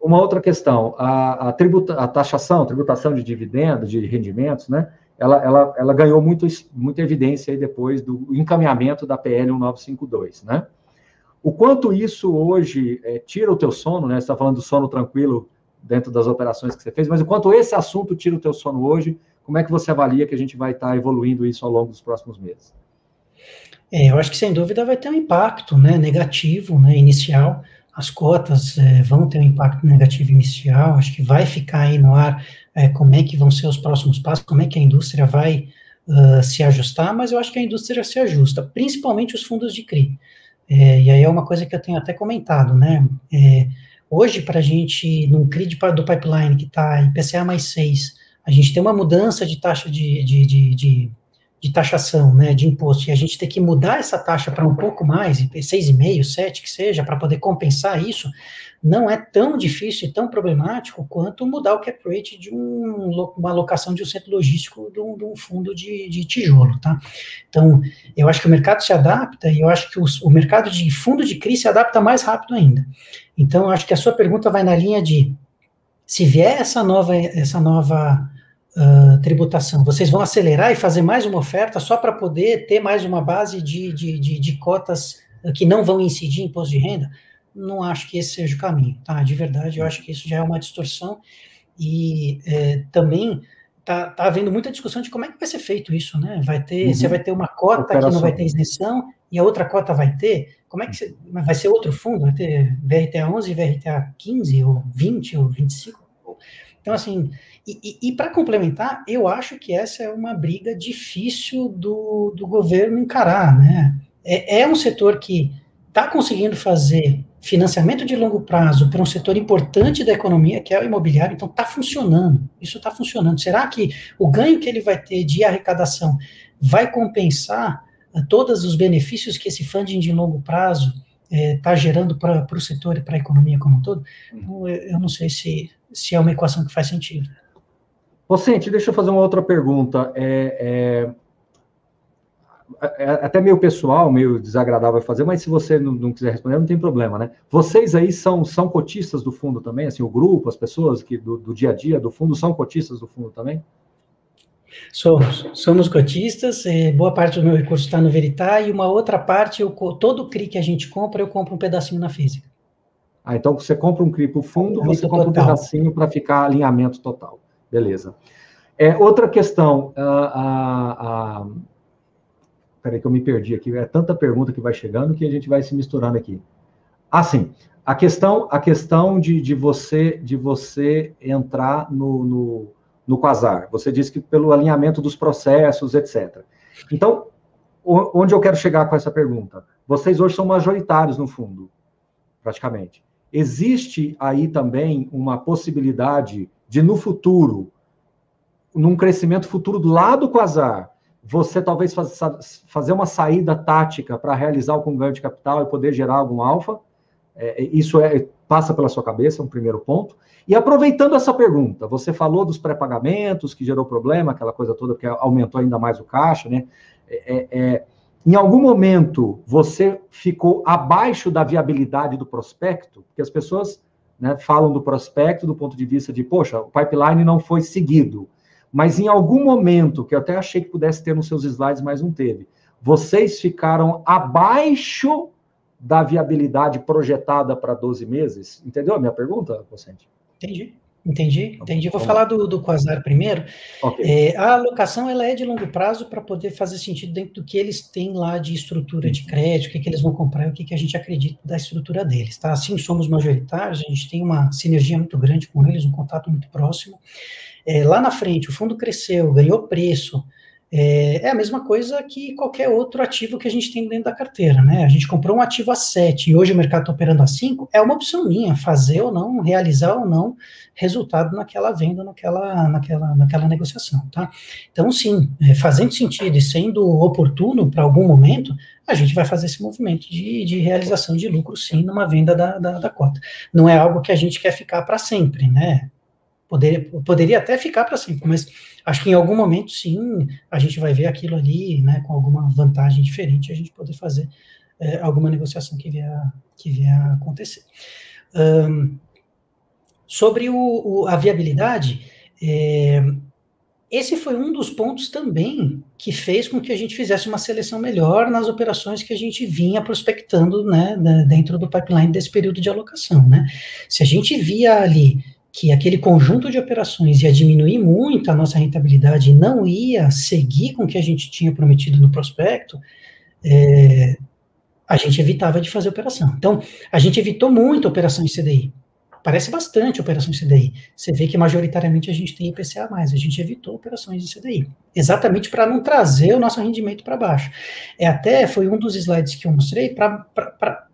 A: Uma outra questão, a tributação de dividendos, de rendimentos, né? Ela ganhou muita evidência aí depois do encaminhamento da PL 1952, né? O quanto isso hoje tira o teu sono, né? Você está falando do sono tranquilo dentro das operações que você fez, mas o quanto esse assunto tira o teu sono hoje, como é que você avalia que a gente vai estar evoluindo isso ao longo dos próximos meses?
B: Eu acho que, sem dúvida, vai ter um impacto, né, negativo, né, inicial. As cotas vão ter um impacto negativo inicial, acho que vai ficar aí no ar como é que vão ser os próximos passos, como é que a indústria vai se ajustar, mas eu acho que a indústria se ajusta, principalmente os fundos de CRI. E aí é uma coisa que eu tenho até comentado, né? Hoje, para a gente, num CRI do pipeline que está IPCA mais 6, a gente tem uma mudança de taxa de taxação, né, de imposto, e a gente tem que mudar essa taxa para um pouco mais, 6,5, 7, que seja, para poder compensar isso, não é tão difícil e tão problemático quanto mudar o cap rate de uma alocação de um centro logístico de um fundo de tijolo, tá? Então, eu acho que o mercado se adapta, e eu acho que o mercado de fundo de CRI se adapta mais rápido ainda. Então, eu acho que a sua pergunta vai na linha de, se vier essa nova tributação, vocês vão acelerar e fazer mais uma oferta só para poder ter mais uma base de cotas que não vão incidir em imposto de renda? Não acho que esse seja o caminho, tá? De verdade, eu acho que isso já é uma distorção e também tá havendo muita discussão de como é que vai ser feito isso, né? Você vai ter uma cota que não vai ter isenção e a outra cota vai ter? Como é que vai ser outro fundo? Vai ter VRTA 11, VRTA 15, ou 20, ou 25? Então, assim, e para complementar, eu acho que essa é uma briga difícil do governo encarar, né? É um setor que está conseguindo fazer financiamento de longo prazo para um setor importante da economia, que é o imobiliário, então está funcionando, isso está funcionando. Será que o ganho que ele vai ter de arrecadação vai compensar todos os benefícios que esse funding de longo prazo está gerando para o setor e para a economia como um todo? Então, eu não sei se é uma equação que faz sentido.
A: Vicente, deixa eu fazer uma outra pergunta. Até meio pessoal, meio desagradável fazer, mas se você não quiser responder, não tem problema, né? Vocês aí são cotistas do fundo também? Assim, o grupo, as pessoas do dia a dia do fundo são cotistas do fundo também?
B: Somos cotistas, boa parte do meu recurso está no Veritá, e uma outra parte, todo CRI que a gente compra, eu compro um pedacinho na física.
A: Então você compra um CRI para o fundo, você compra um pedacinho para ficar alinhamento total. Beleza. Outra questão, peraí que eu me perdi aqui, é tanta pergunta que vai chegando que a gente vai se misturando aqui. Sim, a questão de você entrar no Quasar. Você disse que pelo alinhamento dos processos, etc. Então, onde eu quero chegar com essa pergunta? Vocês hoje são majoritários no fundo, praticamente. Existe aí também uma possibilidade de, no futuro, num crescimento futuro do lado do Quasar, você talvez fazer uma saída tática para realizar algum ganho de capital e poder gerar algum alfa? Isso passa pela sua cabeça, um primeiro ponto. E aproveitando essa pergunta, você falou dos pré-pagamentos, que gerou problema, aquela coisa toda, que aumentou ainda mais o caixa, né? Em algum momento, você ficou abaixo da viabilidade do prospecto? Porque as pessoas, né, falam do prospecto do ponto de vista de, poxa, o pipeline não foi seguido. Mas em algum momento, que eu até achei que pudesse ter nos seus slides, mas não teve, vocês ficaram abaixo da viabilidade projetada para 12 meses? Entendeu a minha pergunta, Vicente?
B: Entendi. Vou falar do Quasar primeiro. Okay. A alocação ela é de longo prazo para poder fazer sentido dentro do que eles têm lá de estrutura de crédito, o que eles vão comprar, o que a gente acredita da estrutura deles. Tá? Assim, somos majoritários, a gente tem uma sinergia muito grande com eles, um contato muito próximo. Lá na frente, o fundo cresceu, ganhou preço, é a mesma coisa que qualquer outro ativo que a gente tem dentro da carteira, né? A gente comprou um ativo a 7 e hoje o mercado está operando a 5, é uma opção minha, fazer ou não, realizar ou não resultado naquela venda, naquela negociação, tá? Então, sim, fazendo sentido e sendo oportuno para algum momento, a gente vai fazer esse movimento de realização de lucro, sim, numa venda da cota. Não é algo que a gente quer ficar para sempre, né? Poderia até ficar para sempre, mas acho que em algum momento, sim, a gente vai ver aquilo ali, né, com alguma vantagem diferente, a gente poder fazer alguma negociação que vier a acontecer. Sobre a viabilidade, esse foi um dos pontos também que fez com que a gente fizesse uma seleção melhor nas operações que a gente vinha prospectando, né, dentro do pipeline desse período de alocação, né? Se a gente via ali que aquele conjunto de operações ia diminuir muito a nossa rentabilidade e não ia seguir com o que a gente tinha prometido no prospecto, a gente evitava de fazer operação. Então, a gente evitou muito operação em CDI. Parece bastante operação em CDI. Você vê que majoritariamente a gente tem IPCA+, a gente evitou operações em CDI, exatamente para não trazer o nosso rendimento para baixo. Até foi um dos slides que eu mostrei para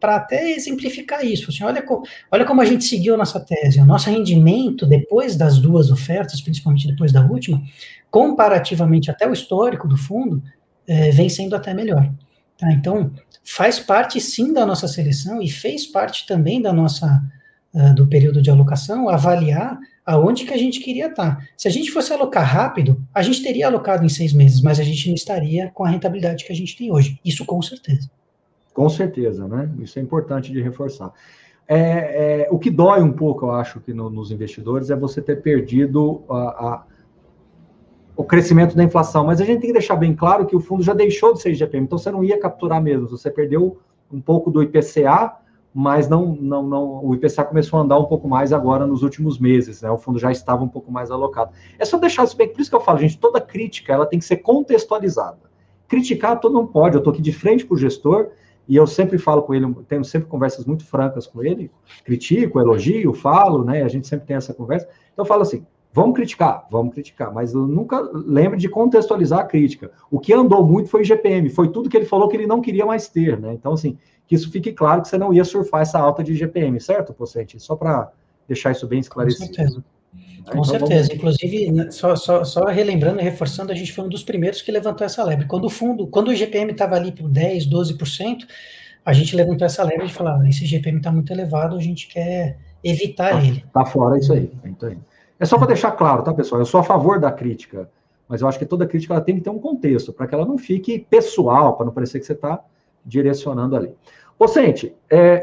B: até exemplificar isso. Assim, olha como a gente seguiu a nossa tese. O nosso rendimento, depois das duas ofertas, principalmente depois da última, comparativamente até o histórico do fundo, vem sendo até melhor. Tá? Então, faz parte sim da nossa seleção e fez parte também do período de alocação, avaliar aonde que a gente queria estar. Se a gente fosse alocar rápido, a gente teria alocado em 6 meses, mas a gente não estaria com a rentabilidade que a gente tem hoje. Isso com certeza. Com certeza, né? Isso é importante de reforçar. O que dói um pouco, eu acho, que nos investidores, é você ter perdido o crescimento da inflação. Mas a gente tem que deixar bem claro que o fundo já deixou de ser IGPM, então você não ia capturar mesmo. Você perdeu um pouco do IPCA, mas o IPCA começou a andar um pouco mais agora nos últimos meses, né? O fundo já estava um pouco mais alocado. É só deixar isso bem, por isso que eu falo, gente, toda crítica, ela tem que ser contextualizada. Criticar todo não pode, eu estou aqui de frente para o gestor, e eu sempre falo com ele, tenho sempre conversas muito francas com ele, critico, elogio, falo, né? A gente sempre tem essa conversa. Então eu falo assim, vamos criticar, mas eu nunca lembre de contextualizar a crítica. O que andou muito foi o IGPM, foi tudo que ele falou que ele não queria mais ter, né? Então, assim, que isso fique claro que você não ia surfar essa alta de IGPM, certo, Pocente? Só para deixar isso bem esclarecido. Com certeza. Com certeza. Vamos... Inclusive, só relembrando e reforçando, a gente foi um dos primeiros que levantou essa lebre. Quando o IGPM estava ali por 10%, 12%, a gente levantou essa lebre de falar, esse IGPM está muito elevado, a gente quer evitar ele. Está fora isso aí. É só para deixar claro, tá, pessoal? Eu sou a favor da crítica, mas eu acho que toda crítica ela tem que ter um contexto, para que ela não fique pessoal, para não parecer que você está direcionando ali. Pocente,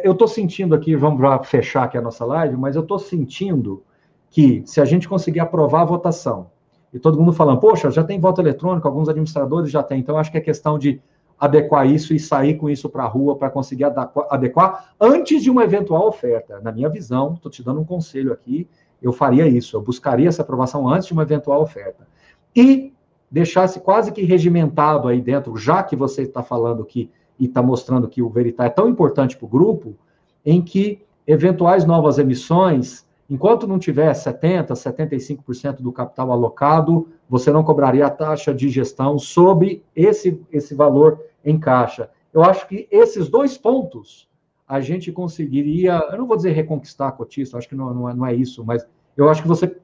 B: eu estou sentindo aqui, vamos já fechar aqui a nossa live, mas eu estou sentindo que se a gente conseguir aprovar a votação
A: e todo mundo falando, poxa, já tem voto eletrônico, alguns administradores já têm, então acho que é questão de adequar isso e sair com isso para a rua para conseguir adequar antes de uma eventual oferta. Na minha visão, estou te dando um conselho aqui, eu faria isso, eu buscaria essa aprovação antes de uma eventual oferta. E deixasse quase que regimentado aí dentro, já que você está falando que, e está mostrando que o Veritá é tão importante para o grupo, em que eventuais novas emissões, enquanto não tiver 70%, 75% do capital alocado, você não cobraria a taxa de gestão sobre esse valor em caixa. Eu acho que esses 2 pontos a gente conseguiria, eu não vou dizer reconquistar a cotista, acho que não é isso, mas eu acho que você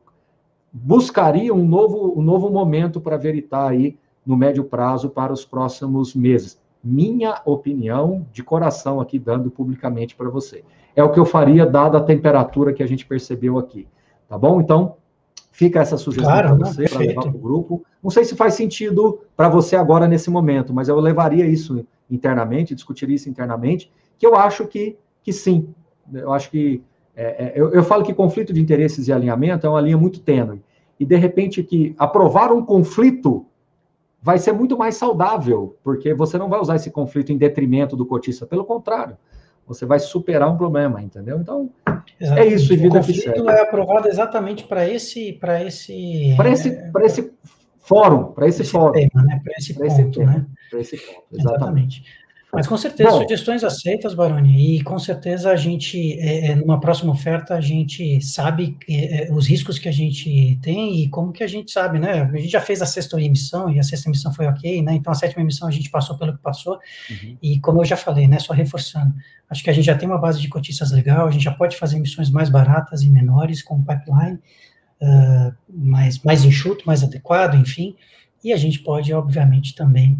A: buscaria um novo momento para Veritá aí no médio prazo para os próximos meses. Minha opinião, de coração aqui, dando publicamente para você. É o que eu faria, dada a temperatura que a gente percebeu aqui. Tá bom? Então, fica essa sugestão para você, para levar para o grupo. Não sei se faz sentido para você agora, nesse momento, mas eu levaria isso internamente, discutiria isso internamente, que eu acho que sim. Eu acho que... eu falo que conflito de interesses e alinhamento é uma linha muito tênue. E, de repente, que aprovar um conflito vai ser muito mais saudável, porque você não vai usar esse conflito em detrimento do cotista. Pelo contrário, você vai superar um problema, entendeu? Então, exatamente. É isso, e vida que segue. O conflito
B: é aprovado exatamente para esse
A: fórum, para esse fórum.
B: Tema, né? Para esse ponto, né?
A: Para esse ponto, exatamente.
B: Mas, com certeza, sugestões aceitas, Baroni, e com certeza a gente, numa próxima oferta, a gente sabe os riscos que a gente tem e como que a gente sabe, né? A gente já fez a 6ª emissão, e a 6ª emissão foi ok, né? Então, a 7ª emissão a gente passou pelo que passou, e como eu já falei, né? Só reforçando, acho que a gente já tem uma base de cotistas legal, a gente já pode fazer emissões mais baratas e menores, com pipeline, mais enxuto, mais adequado, enfim, e a gente pode, obviamente, também...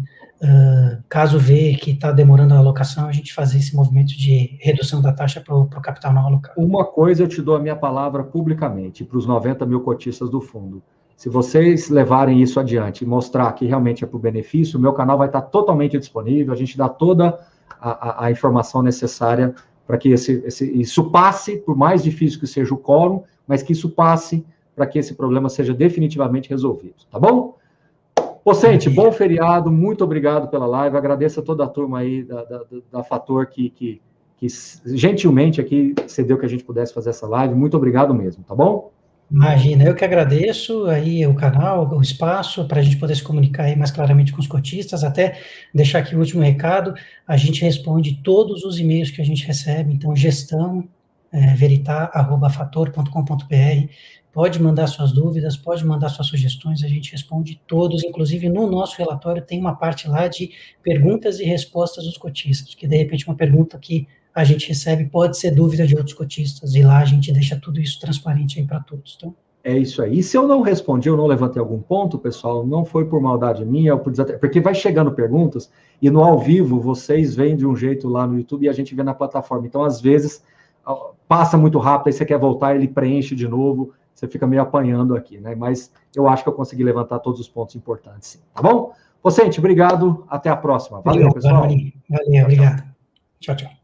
B: caso vê que está demorando a alocação, a gente fazer esse movimento de redução da taxa para o capital não alocado.
A: Uma coisa eu te dou a minha palavra publicamente, para os 90 mil cotistas do fundo. Se vocês levarem isso adiante e mostrar que realmente é para o benefício, o meu canal vai estar totalmente disponível, a gente dá toda a informação necessária para que isso passe, por mais difícil que seja o quórum, mas que isso passe para que esse problema seja definitivamente resolvido, tá bom? Pocente, bom feriado, muito obrigado pela live, agradeço a toda a turma aí da Fator que gentilmente aqui cedeu que a gente pudesse fazer essa live, muito obrigado mesmo, tá bom?
B: Imagina, eu que agradeço aí o canal, o espaço, para a gente poder se comunicar aí mais claramente com os cotistas, até deixar aqui o último recado, a gente responde todos os e-mails que a gente recebe, então gestão, veritá@fator.com.br, pode mandar suas dúvidas, pode mandar suas sugestões, a gente responde todos, inclusive no nosso relatório tem uma parte lá de perguntas e respostas dos cotistas, que de repente uma pergunta que a gente recebe pode ser dúvida de outros cotistas, e lá a gente deixa tudo isso transparente aí para todos. Então,
A: é isso aí. E se eu não respondi, eu não levantei algum ponto, pessoal, não foi por maldade minha, porque vai chegando perguntas, e no ao vivo vocês veem de um jeito lá no YouTube e a gente vê na plataforma. Então, às vezes, passa muito rápido, aí você quer voltar, ele preenche de novo, você fica meio apanhando aqui, né? Mas eu acho que eu consegui levantar todos os pontos importantes, sim. Tá bom? Pocente, obrigado, até a próxima. Valeu, pessoal.
B: Valeu, obrigado. Tchau, tchau.